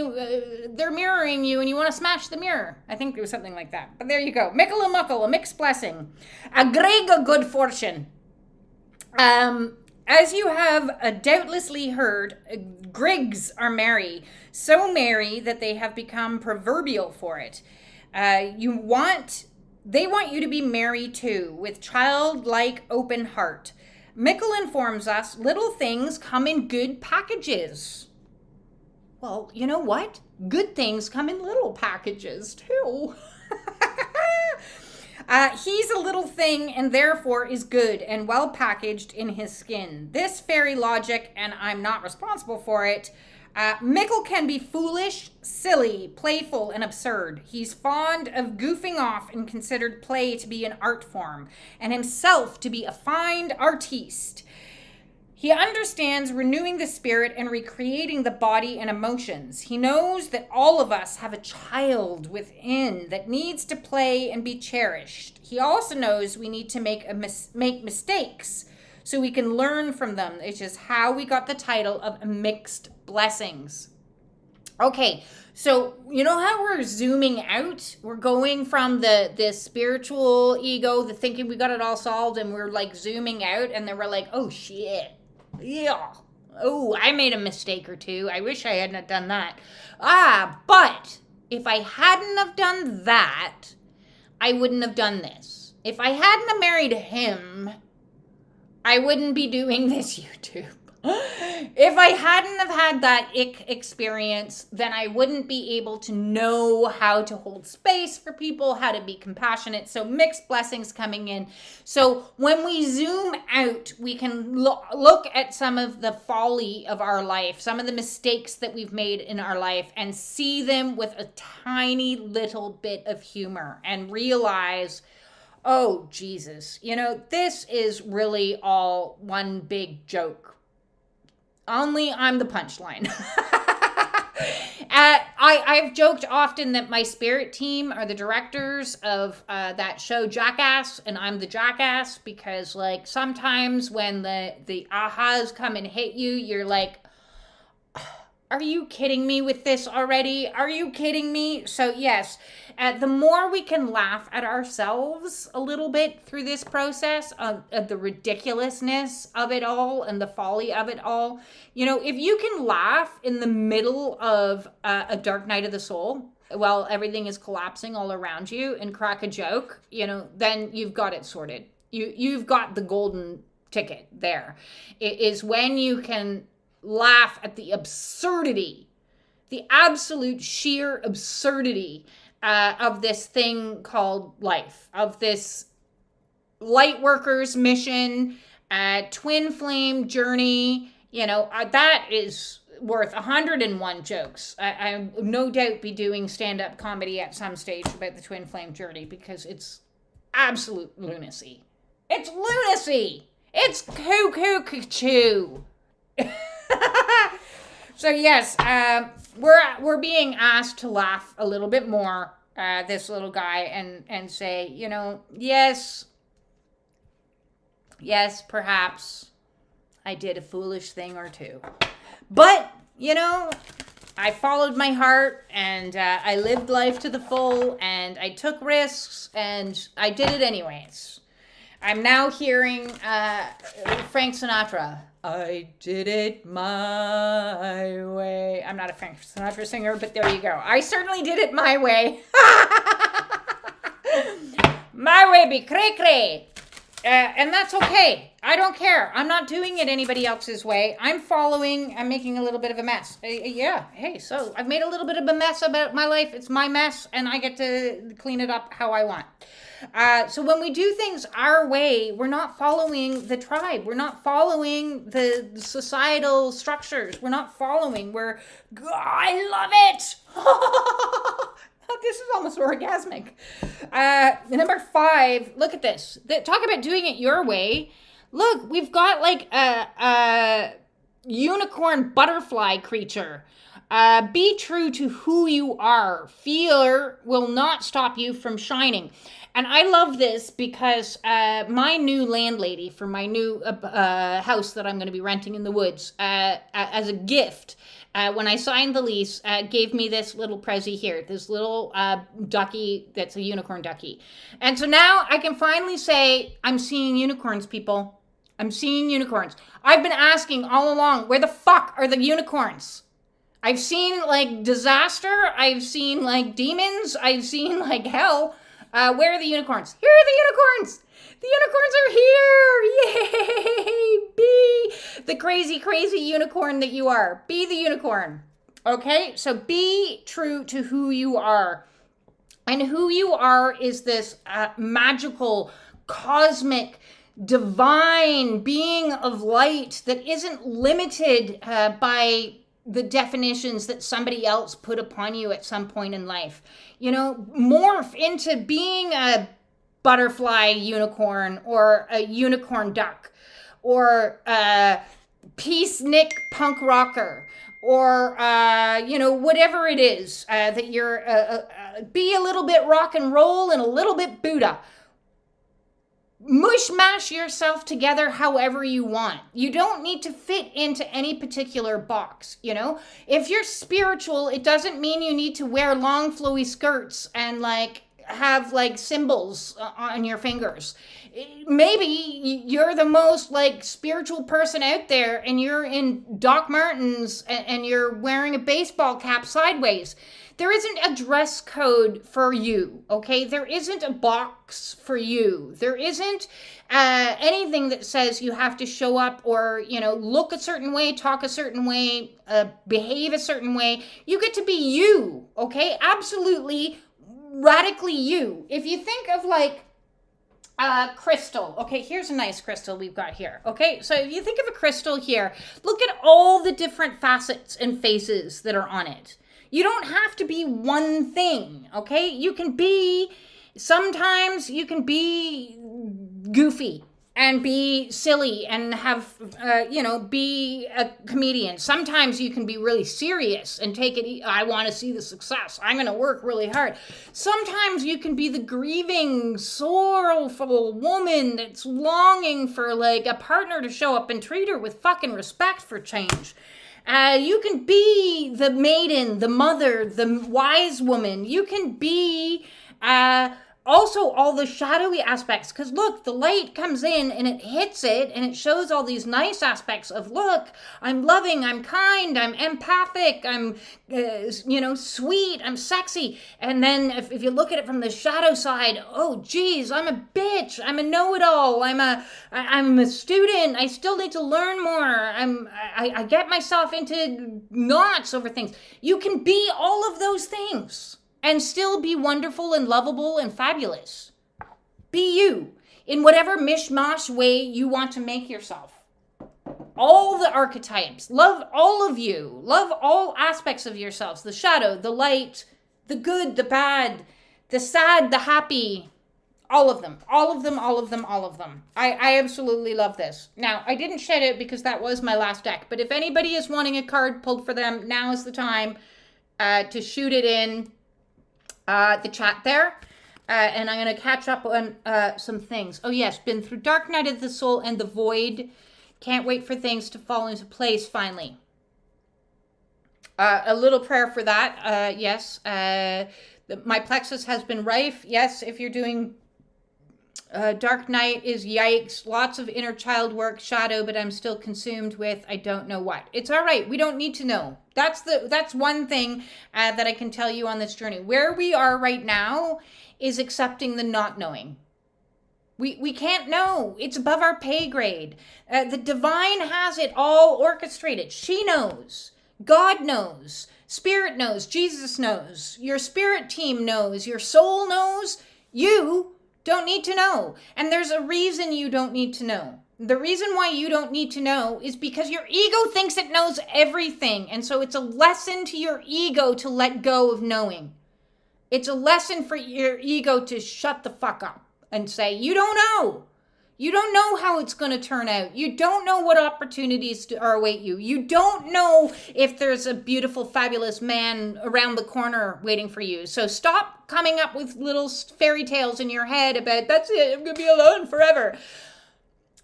they're mirroring you and you want to smash the mirror. I think it was something like that. But there you go. Mickle-a-muckle, a mixed blessing. A good fortune. As you have doubtlessly heard, Griggs are merry. So merry that they have become proverbial for it. They want you to be merry too, with childlike open heart. Mickle informs us little things come in good packages. Well, you know what? Good things come in little packages too. He's a little thing and therefore is good and well packaged in his skin. This fairy logic, and I'm not responsible for it, Mickle can be foolish, silly, playful, and absurd. He's fond of goofing off and considered play to be an art form, and himself to be a fine artiste. He understands renewing the spirit and recreating the body and emotions. He knows that all of us have a child within that needs to play and be cherished. He also knows we need to make mistakes so we can learn from them, which is how we got the title of Mixed Blessings. Okay, so you know how we're zooming out? We're going from the spiritual ego, the thinking we got it all solved, and we're like zooming out, and then we're like, oh shit, yeah. Oh, I made a mistake or two. I wish I hadn't done that. But if I hadn't have done that, I wouldn't have done this. If I hadn't have married him, I wouldn't be doing this YouTube. If I hadn't have had that ick experience, then I wouldn't be able to know how to hold space for people, how to be compassionate. So mixed blessings coming in. So when we zoom out, we can look at some of the folly of our life, some of the mistakes that we've made in our life, and see them with a tiny little bit of humor and realize, oh, Jesus, this is really all one big joke. Only I'm the punchline. I've joked often that my spirit team are the directors of that show Jackass, and I'm the jackass because, like, sometimes when the ahas come and hit you, you're like, are you kidding me with this already? Are you kidding me? So yes, the more we can laugh at ourselves a little bit through this process of the ridiculousness of it all and the folly of it all, if you can laugh in the middle of a dark night of the soul while everything is collapsing all around you and crack a joke, then you've got it sorted. You've got the golden ticket there. It is when you can laugh at the absurdity, the absolute sheer absurdity of this thing called life, of this light workers mission, twin flame journey. That is worth 101 jokes. I no doubt be doing stand-up comedy at some stage about the twin flame journey because it's absolute lunacy. It's lunacy. It's cuckoo. So yes, we're being asked to laugh a little bit more, this little guy, and say, yes, perhaps I did a foolish thing or two. But, I followed my heart, and I lived life to the full, and I took risks, and I did it anyways. I'm now hearing Frank Sinatra. I did it my way. I'm not a Frank Sinatra singer, but there you go. I certainly did it my way. My way be cray-cray. And that's okay. I don't care. I'm not doing it anybody else's way. I'm making a little bit of a mess. Yeah. Hey, so I've made a little bit of a mess about my life. It's my mess, and I get to clean it up how I want. So when we do things our way, we're not following the tribe. We're not following the societal structures. I love it. This is almost orgasmic. Number 5, look at this. Talk about doing it your way. Look, we've got like a unicorn butterfly creature. Be true to who you are. Fear will not stop you from shining. And I love this because my new landlady for my new house that I'm going to be renting in the woods as a gift, when I signed the lease, gave me this little prezi here, this little ducky that's a unicorn ducky. And so now I can finally say, I'm seeing unicorns, people. I'm seeing unicorns. I've been asking all along, where the fuck are the unicorns? I've seen like disaster. I've seen like demons. I've seen like hell. Where are the unicorns? Here are the unicorns. The unicorns are here. Yay! Be the crazy, crazy unicorn that you are. Be the unicorn. Okay? So be true to who you are. And who you are is this magical, cosmic, divine being of light that isn't limited by the definitions that somebody else put upon you at some point in life. Morph into being a butterfly unicorn or a unicorn duck or a peacenik punk rocker or, whatever it is that you're, be a little bit rock and roll and a little bit Buddha. Mush mash yourself together however you want. You don't need to fit into any particular box, If you're spiritual, it doesn't mean you need to wear long flowy skirts and have symbols on your fingers. Maybe you're the most spiritual person out there and you're in Doc Martens and you're wearing a baseball cap sideways. There isn't a dress code for you, okay? There isn't a box for you. There isn't anything that says you have to show up or, look a certain way, talk a certain way, behave a certain way. You get to be you, okay? Absolutely, radically you. If you think of crystal. Okay, here's a nice crystal we've got here. Okay, so if you think of a crystal here, look at all the different facets and faces that are on it. You don't have to be one thing, okay? Sometimes you can be goofy and be silly and have, be a comedian. Sometimes you can be really serious and take it, I want to see the success. I'm going to work really hard. Sometimes you can be the grieving, sorrowful woman that's longing for a partner to show up and treat her with fucking respect for change. You can be the maiden, the mother, the wise woman. You can be also all the shadowy aspects. Because look, the light comes in and it hits it and it shows all these nice aspects of, look, I'm loving, I'm kind, I'm empathic, I'm, sweet, I'm sexy. And then if you look at it from the shadow side, oh, geez, I'm a bitch, I'm a know-it-all, I'm a student, I still need to learn more, I get myself into knots over things. You can be all of those things and still be wonderful and lovable and fabulous. Be you in whatever mishmash way you want to make yourself. All the archetypes. Love all of you. Love all aspects of yourselves. The shadow, the light, the good, the bad, the sad, the happy. All of them, all of them, all of them, all of them. I absolutely love this. Now, I didn't shed it because that was my last deck, but if anybody is wanting a card pulled for them, now is the time to shoot it in the chat there. And I'm going to catch up on some things. Oh, yes, been through Dark Night of the Soul and the Void. Can't wait for things to fall into place finally. A little prayer for that. Yes. My plexus has been rife. Yes, if you're doing Dark Night is yikes. Lots of inner child work, shadow, but I'm still consumed with I don't know what. It's all right. We don't need to know. That's one thing that I can tell you on this journey. Where we are right now is accepting the not knowing. We can't know. It's above our pay grade. The divine has it all orchestrated. She knows. God knows. Spirit knows. Jesus knows. Your spirit team knows. Your soul knows. You don't need to know. And there's a reason you don't need to know. The reason why you don't need to know is because your ego thinks it knows everything. And so it's a lesson to your ego to let go of knowing. It's a lesson for your ego to shut the fuck up and say, you don't know. You don't know how it's going to turn out. You don't know what opportunities are await you. You don't know if there's a beautiful, fabulous man around the corner waiting for you. So stop coming up with little fairy tales in your head about, that's it, I'm going to be alone forever.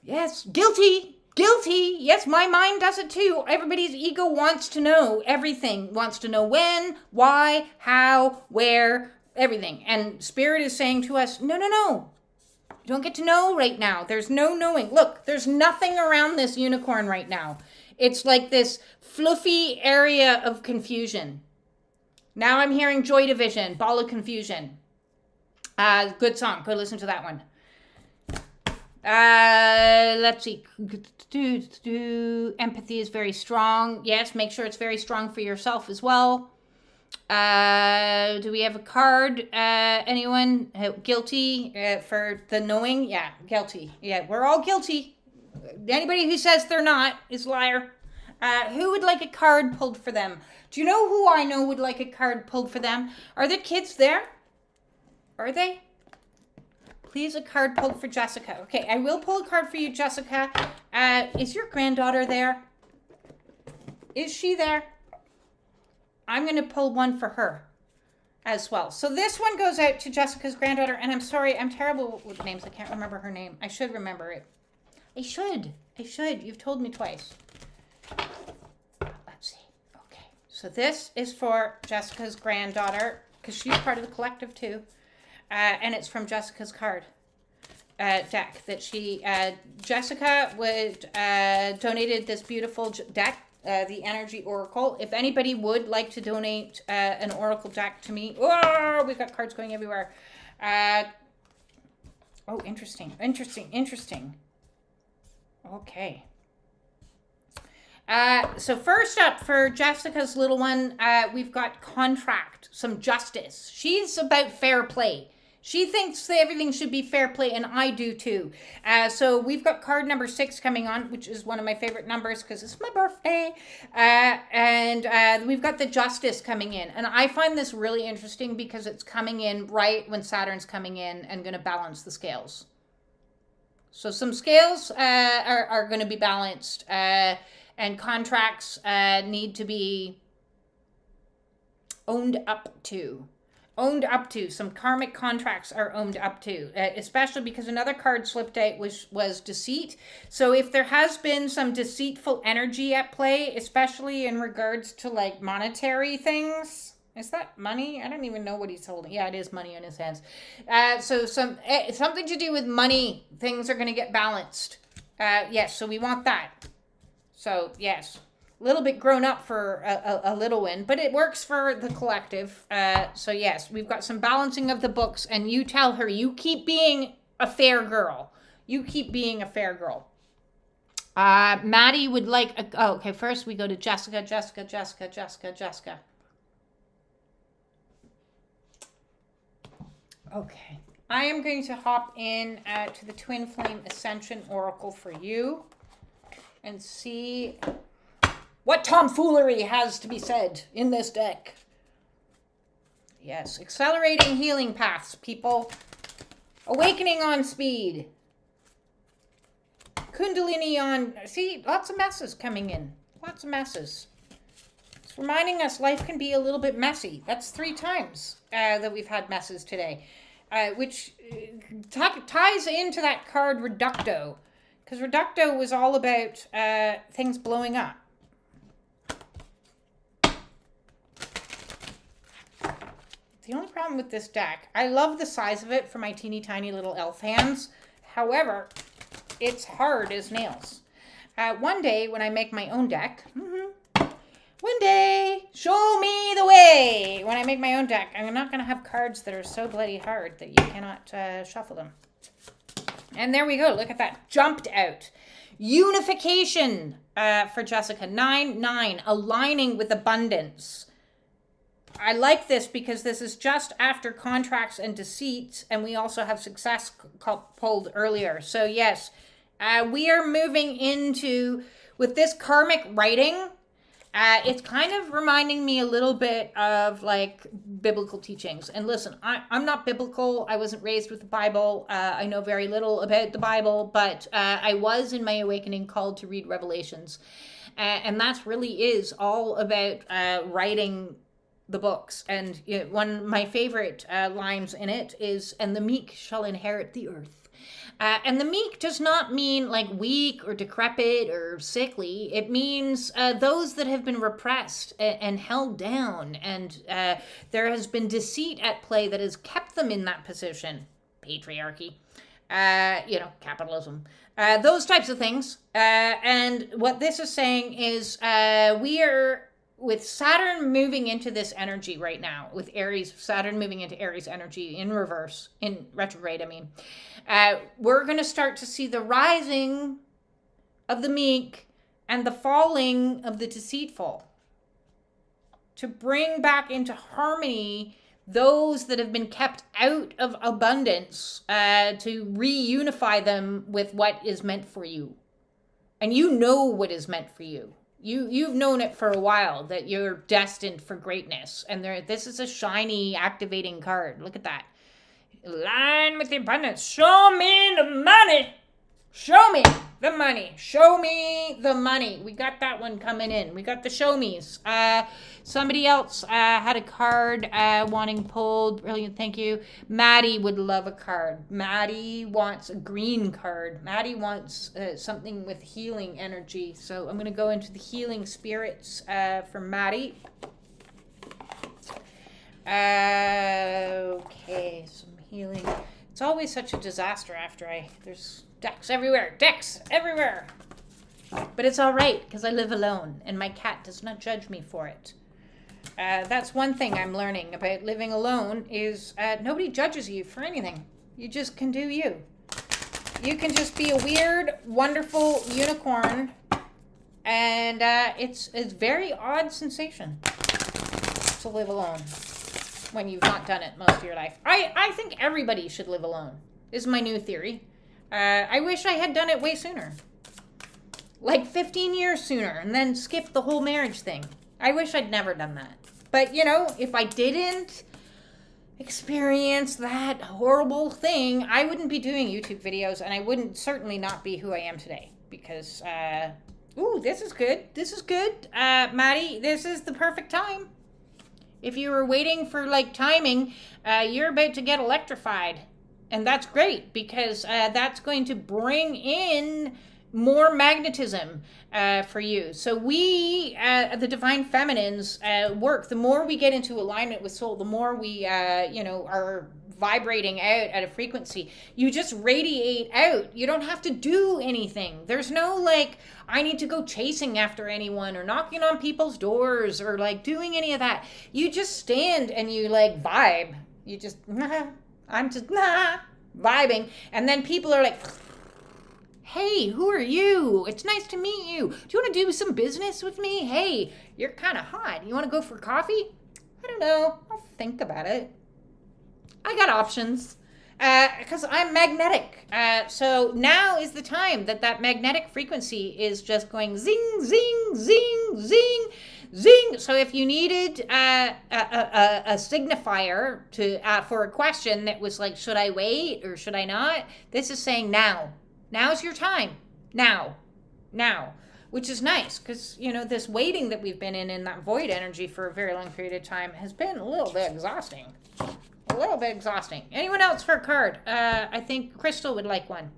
Yes, guilty. Yes, my mind does it too. Everybody's ego wants to know everything. Wants to know when, why, how, where, everything. And Spirit is saying to us, no. You don't get to know right now. There's no knowing. Look, there's nothing around this unicorn right now. It's like this fluffy area of confusion. Now I'm hearing Joy Division, Ball of Confusion. Good song. Go listen to that one. Let's see. Empathy is very strong. Yes, make sure it's very strong for yourself as well. Do we have a card? Anyone? Guilty for the knowing? Yeah, guilty. Yeah, we're all guilty. Anybody who says they're not is a liar. Who would like a card pulled for them? Do you know who I know would like a card pulled for them? Are the kids there? Are they? Please, a card pulled for Jessica. Okay, I will pull a card for you, Jessica. Is your granddaughter there? Is she there? I'm going to pull one for her as well. So this one goes out to Jessica's granddaughter. And I'm sorry, I'm terrible with names. I can't remember her name. I should remember it. I should. You've told me twice. Let's see. Okay. So this is for Jessica's granddaughter because she's part of the collective too. And it's from Jessica's card deck that she, Jessica donated this beautiful deck. The Energy Oracle. If anybody would like to donate an Oracle deck to me, oh, we've got cards going everywhere. Oh, interesting. Okay. So first up for Jessica's little one, we've got contract, some justice. She's about fair play. She thinks that everything should be fair play, and I do too. So we've got card number 6 coming on, which is one of my favorite numbers because it's my birthday. And we've got the Justice coming in. And I find this really interesting because it's coming in right when Saturn's coming in and going to balance the scales. So some scales are going to be balanced, and contracts need to be owned up to. Some karmic contracts are owned up to, especially because another card slipped out was deceit. So if there has been some deceitful energy at play, especially in regards to like monetary things, is that money? I don't even know what he's holding. Yeah, it is money in his hands. So something to do with money, things are going to get balanced. Yes, so we want that. So yes. A little bit grown up for a little one, but it works for the collective. So yes, we've got some balancing of the books, and you tell her, you keep being a fair girl. Maddie would like, okay, first we go to Jessica. Okay, I am going to hop in to the Twin Flame Ascension Oracle for you and see what tomfoolery has to be said in this deck. Yes, accelerating healing paths, people. Awakening on speed. Kundalini on... See, lots of messes coming in. Lots of messes. It's reminding us life can be a little bit messy. That's 3 times that we've had messes today. Which ties into that card Reducto. Because Reducto was all about things blowing up. The only problem with this deck, I love the size of it for my teeny tiny little elf hands. However, it's hard as nails. One day when I make my own deck, one day, show me the way. When I make my own deck, I'm not going to have cards that are so bloody hard that you cannot shuffle them. And there we go. Look at that. Jumped out. Unification for Jessica. 9-9. Aligning with abundance. I like this because this is just after contracts and deceits, and we also have success pulled earlier. So yes, we are moving into, with this karmic writing, it's kind of reminding me a little bit of like biblical teachings. And listen, I'm not biblical. I wasn't raised with the Bible. I know very little about the Bible, but I was in my awakening called to read Revelations. And that really is all about writing the books. And one of my favorite lines in it is, "And the meek shall inherit the earth." And the meek does not mean like weak or decrepit or sickly. It means those that have been repressed and held down, and there has been deceit at play that has kept them in that position. Patriarchy, capitalism, those types of things. And what this is saying is we are, with Saturn moving into this energy right now, with Aries, Saturn moving into Aries energy in reverse, in retrograde, I mean, we're going to start to see the rising of the meek and the falling of the deceitful, to bring back into harmony those that have been kept out of abundance, to reunify them with what is meant for you. And you know what is meant for you. You've known it for a while, that you're destined for greatness. And this is a shiny activating card. Look at that. Align with the abundance. Show me the money. Show me the money. Show me the money. We got that one coming in. We got the show me's. Somebody else had a card wanting pulled. Brilliant. Thank you. Maddie would love a card. Maddie wants a green card. Maddie wants something with healing energy. So I'm going to go into the healing spirits for Maddie. Okay. Some healing. It's always such a disaster after there's decks everywhere. But it's all right, because I live alone, and my cat does not judge me for it. That's one thing I'm learning about living alone, is nobody judges you for anything. You just can do you. You can just be a weird, wonderful unicorn, and it's a very odd sensation to live alone when you've not done it most of your life. I think everybody should live alone, is my new theory. I wish I had done it way sooner. Like 15 years sooner, and then skipped the whole marriage thing. I wish I'd never done that. But, if I didn't experience that horrible thing, I wouldn't be doing YouTube videos, and I wouldn't certainly not be who I am today. Because, this is good. This is good. Maddie, this is the perfect time. If you were waiting for, timing, you're about to get electrified. And that's great, because that's going to bring in more magnetism for you. So we, the Divine Feminines, work. The more we get into alignment with soul, the more we, are vibrating out at a frequency. You just radiate out. You don't have to do anything. There's no, I need to go chasing after anyone or knocking on people's doors or, doing any of that. You just stand and you, vibe. You just, I'm just, vibing. And then people are like, hey, who are you? It's nice to meet you. Do you want to do some business with me? Hey, you're kind of hot. You want to go for coffee? I don't know. I'll think about it. I got options because I'm magnetic. So now is the time that magnetic frequency is just going zing, zing, zing, zing. Zing! So if you needed a signifier to for a question that was like, should I wait or should I not? This is saying now. Now's your time. Now. Which is nice because, you know, this waiting that we've been in that void energy for a very long period of time has been a little bit exhausting. Anyone else for a card? I think Crystal would like one.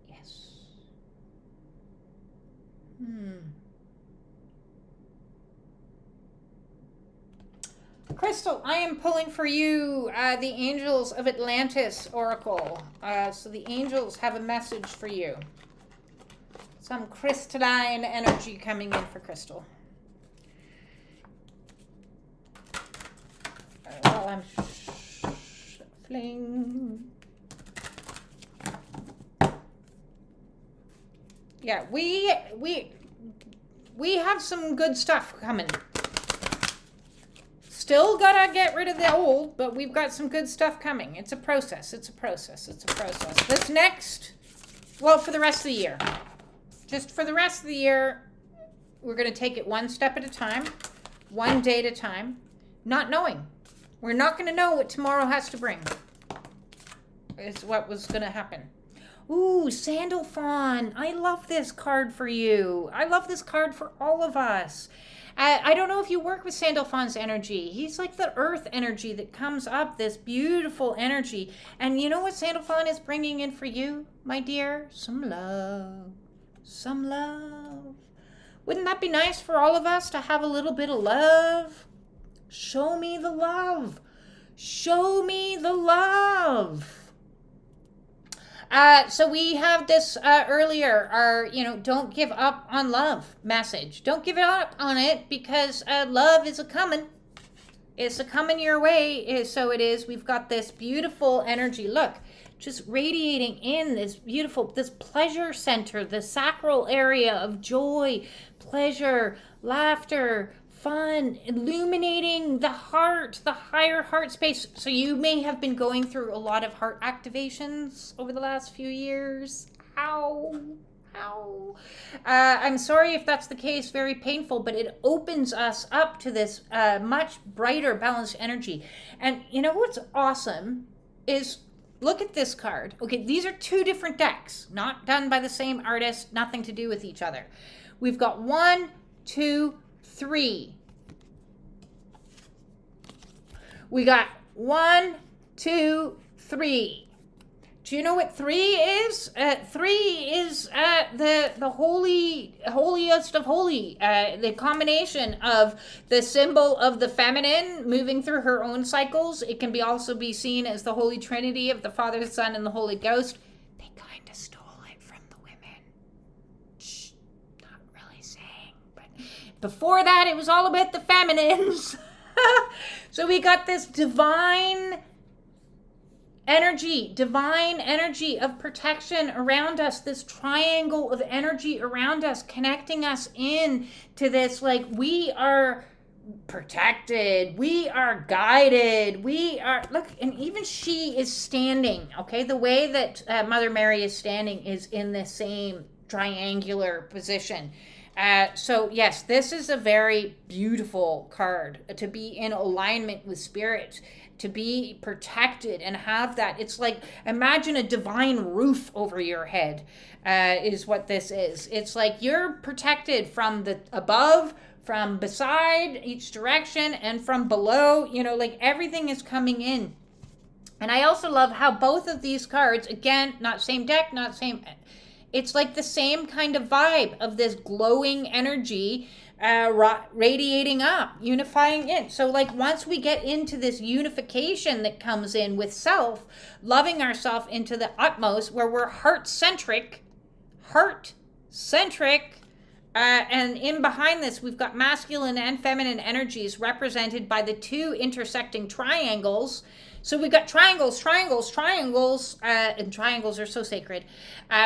Yes. Crystal, I am pulling for you the Angels of Atlantis Oracle. So the angels have a message for you. Some crystalline energy coming in for Crystal. While I'm shuffling. Yeah, we have some good stuff coming. Still gotta get rid of the old, but we've got some good stuff coming. It's a process. This next, well, for the rest of the year. Just for the rest of the year, we're going to take it one step at a time, one day at a time, not knowing. We're not going to know what tomorrow has to bring, is what was going to happen. Ooh, Sandalphon. I love this card for you. I love this card for all of us. I don't know if you work with Sandalphon's energy. He's like the earth energy that comes up, this beautiful energy. And you know what Sandalphon is bringing in for you, my dear? Some love. Some love. Wouldn't that be nice for all of us to have a little bit of love? Show me the love. Show me the love. So we have this earlier, our, don't give up on love message. Don't give up on it because love is a-coming. It's a-coming your way. So it is. We've got this beautiful energy. Look, just radiating in this pleasure center, the sacral area of joy, pleasure, laughter, fun, illuminating the heart, the higher heart space. So you may have been going through a lot of heart activations over the last few years. Ow. I'm sorry if that's the case, very painful, but it opens us up to this much brighter, balanced energy. And you know what's awesome is, look at this card. Okay, these are two different decks, not done by the same artist, nothing to do with each other. We've got 1, 2, 3. We got 1, 2, 3. Do you know what 3 is? 3 is the holiest of holy. The combination of the symbol of the feminine moving through her own cycles. It can also be seen as the Holy Trinity of the Father, the Son, and the Holy Ghost. They kind of stole it from the women. Shh, not really saying. But before that, it was all about the feminines. So we got this divine energy of protection around us, this triangle of energy around us, connecting us in to this, like, we are protected, we are guided, we are, look, and even she is standing, okay? The way that Mother Mary is standing is in the same triangular position. So yes, this is a very beautiful card to be in alignment with spirit, to be protected and have that. It's like, imagine a divine roof over your head, is what this is. It's like you're protected from the above, from beside, each direction, and from below, like everything is coming in. And I also love how both of these cards, again, not same deck, not same, it's like the same kind of vibe of this glowing energy radiating up, unifying in. So like once we get into this unification that comes in with self, loving ourselves into the utmost, where we're heart-centric, and in behind this, we've got masculine and feminine energies represented by the two intersecting triangles. So we got triangles, and triangles are so sacred.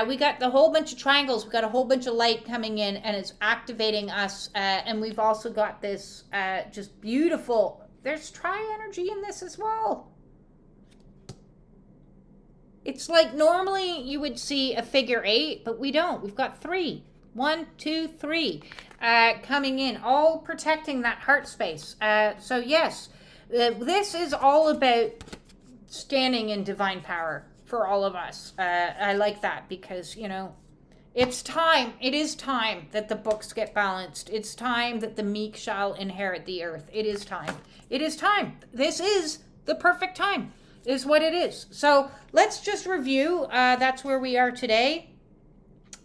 We got the whole bunch of triangles. We got a whole bunch of light coming in, and it's activating us. And we've also got this just beautiful, there's tri-energy in this as well. It's like normally you would see a figure 8, but we don't. We've got 3. 1, 2, 3 coming in, all protecting that heart space. So yes, this is all about standing in divine power for all of us. I like that because, you know, it's time. It is time that the books get balanced. It's time that the meek shall inherit the earth. It is time. It is time. This is the perfect time, is what it is. So let's just review. That's where we are today.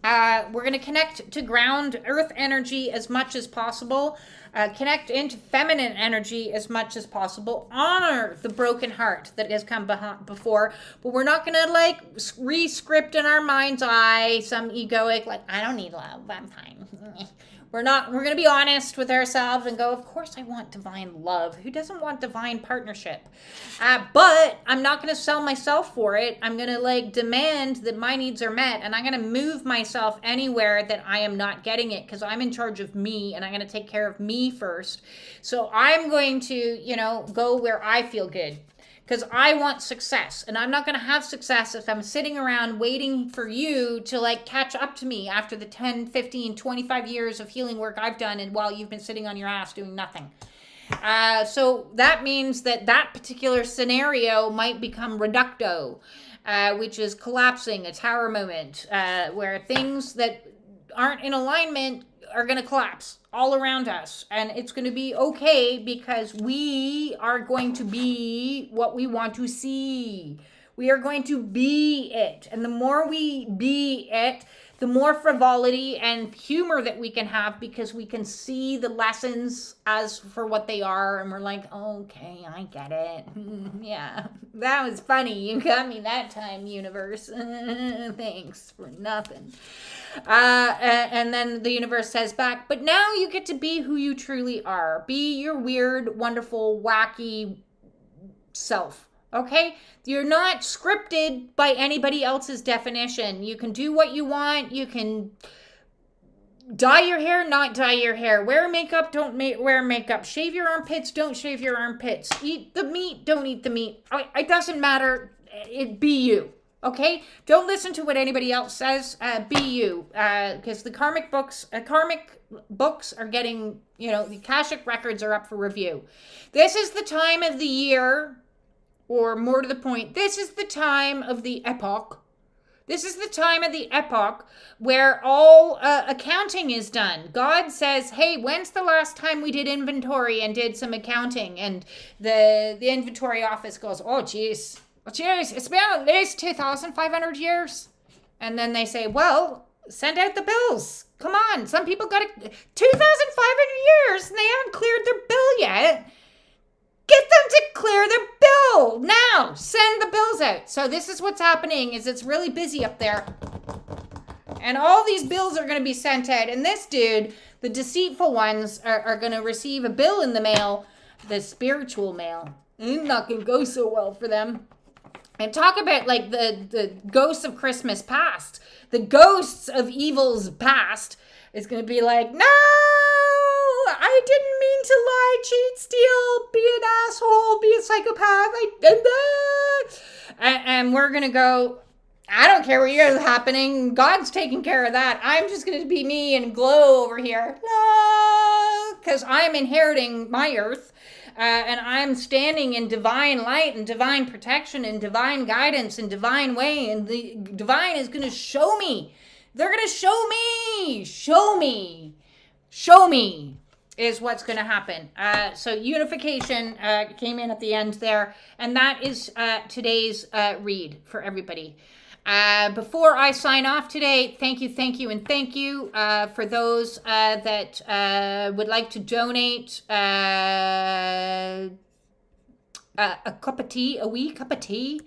We're going to connect to ground earth energy as much as possible. Connect into feminine energy as much as possible. Honor the broken heart that has come before. But we're not going to like re-script in our mind's eye some egoic, like, I don't need love, I'm fine. We're going to be honest with ourselves and go, of course I want divine love. Who doesn't want divine partnership? But I'm not going to sell myself for it. I'm going to like demand that my needs are met, and I'm going to move myself anywhere that I am not getting it, because I'm in charge of me and I'm going to take care of me first. So I'm going to, you know, go where I feel good. Because I want success, and I'm not going to have success if I'm sitting around waiting for you to like catch up to me after the 10, 15, 25 years of healing work I've done, and while you've been sitting on your ass doing nothing. So that means that that particular scenario might become reducto, which is collapsing, a tower moment, where things that aren't in alignment are going to collapse all around us, and it's going to be okay, because we are going to be what we want to see. We are going to be it, and the more we be it, the more frivolity and humor that we can have, because we can see the lessons as for what they are, and we're like, okay, I get it. Yeah, that was funny. You got me that time, universe. Thanks for nothing. And then the universe says back, but now you get to be who you truly are. Be your weird, wonderful, wacky self. Okay? You're not scripted by anybody else's definition. You can do what you want. You can dye your hair, not dye your hair. Wear makeup, don't wear makeup. Shave your armpits, don't shave your armpits. Eat the meat, don't eat the meat. It doesn't matter. Be you. Okay? Don't listen to what anybody else says. Be you. Because the karmic books are getting, you know, the Akashic records are up for review. This is the time of the year, or more to the point, this is the time of the epoch. This is the time of the epoch where all accounting is done. God says, hey, when's the last time we did inventory and did some accounting? And the inventory office goes, oh, geez, it's been at least 2,500 years. And then they say, well, send out the bills. Come on, some people got 2,500 years and they haven't cleared their bill yet. Get them to clear their bill now. Send the bills out. So this is what's happening, is it's really busy up there. And all these bills are going to be sent out. And this dude, the deceitful ones, are going to receive a bill in the mail, the spiritual mail. It's not going to go so well for them. And talk about like the ghosts of Christmas past. The ghosts of evils past is going to be like, no! I didn't mean to lie, cheat, steal, be an asshole, be a psychopath. I did that. And we're going to go, I don't care what is happening. God's taking care of that. I'm just going to be me and glow over here. Because I'm inheriting my earth. And I'm standing in divine light and divine protection and divine guidance and divine way. And the divine is going to show me. They're going to show me. Show me. Show me. Is what's going to happen. So unification came in at the end there, and that is today's read for everybody. Before I sign off today, thank you, and thank you for those that would like to donate a cup of tea, a wee cup of tea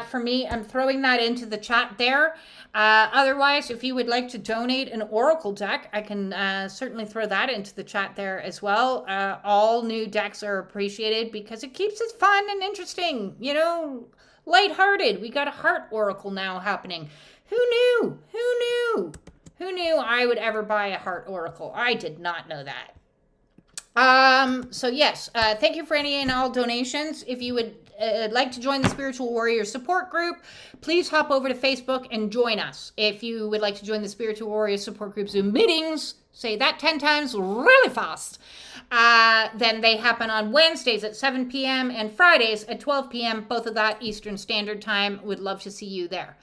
for me. I'm throwing that into the chat there. Otherwise, if you would like to donate an oracle deck, I can certainly throw that into the chat there as well. All new decks are appreciated because it keeps it fun and interesting, you know, lighthearted. We got a heart oracle now happening. Who knew? Who knew? Who knew I would ever buy a heart oracle? I did not know that. So yes, thank you for any and all donations. If you would like to join the Spiritual Warrior Support Group, please hop over to Facebook and join us. If you would like to join the Spiritual Warrior Support Group Zoom meetings, say that 10 times really fast, then they happen on Wednesdays at 7 p.m. and Fridays at 12 p.m., both of that Eastern Standard Time. Would love to see you there.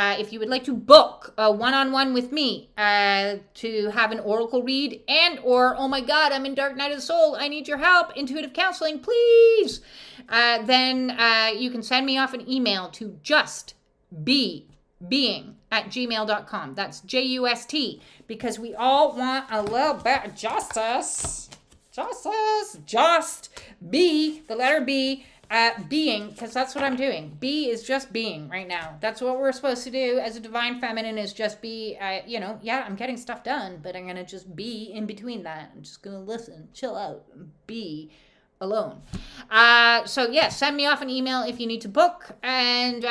If you would like to book a one-on-one with me to have an oracle read or, oh my God, I'm in Dark Night of the Soul, I need your help, intuitive counseling, please, then you can send me off an email to justbeing@gmail.com. That's JUST, because we all want a little bit of justice. Just be, the letter B, being, because that's what I'm doing. Be is just being right now. That's what we're supposed to do as a divine feminine, is just be, I'm getting stuff done, but I'm going to just be in between that. I'm just going to listen, chill out, be alone. Send me off an email if you need to book. And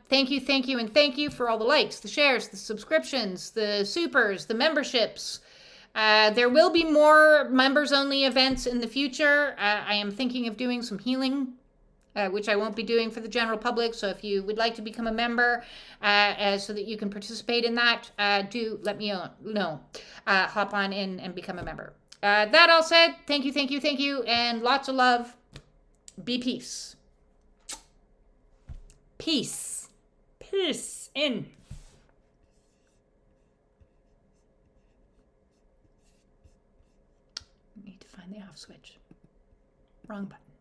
thank you for all the likes, the shares, the subscriptions, the supers, the memberships. There will be more members-only events in the future. I am thinking of doing some healing, which I won't be doing for the general public. So if you would like to become a member so that you can participate in that, do let me know. Hop on in and become a member. That all said, thank you, and lots of love. Be peace. Peace. Peace in. Need to find the off switch. Wrong button.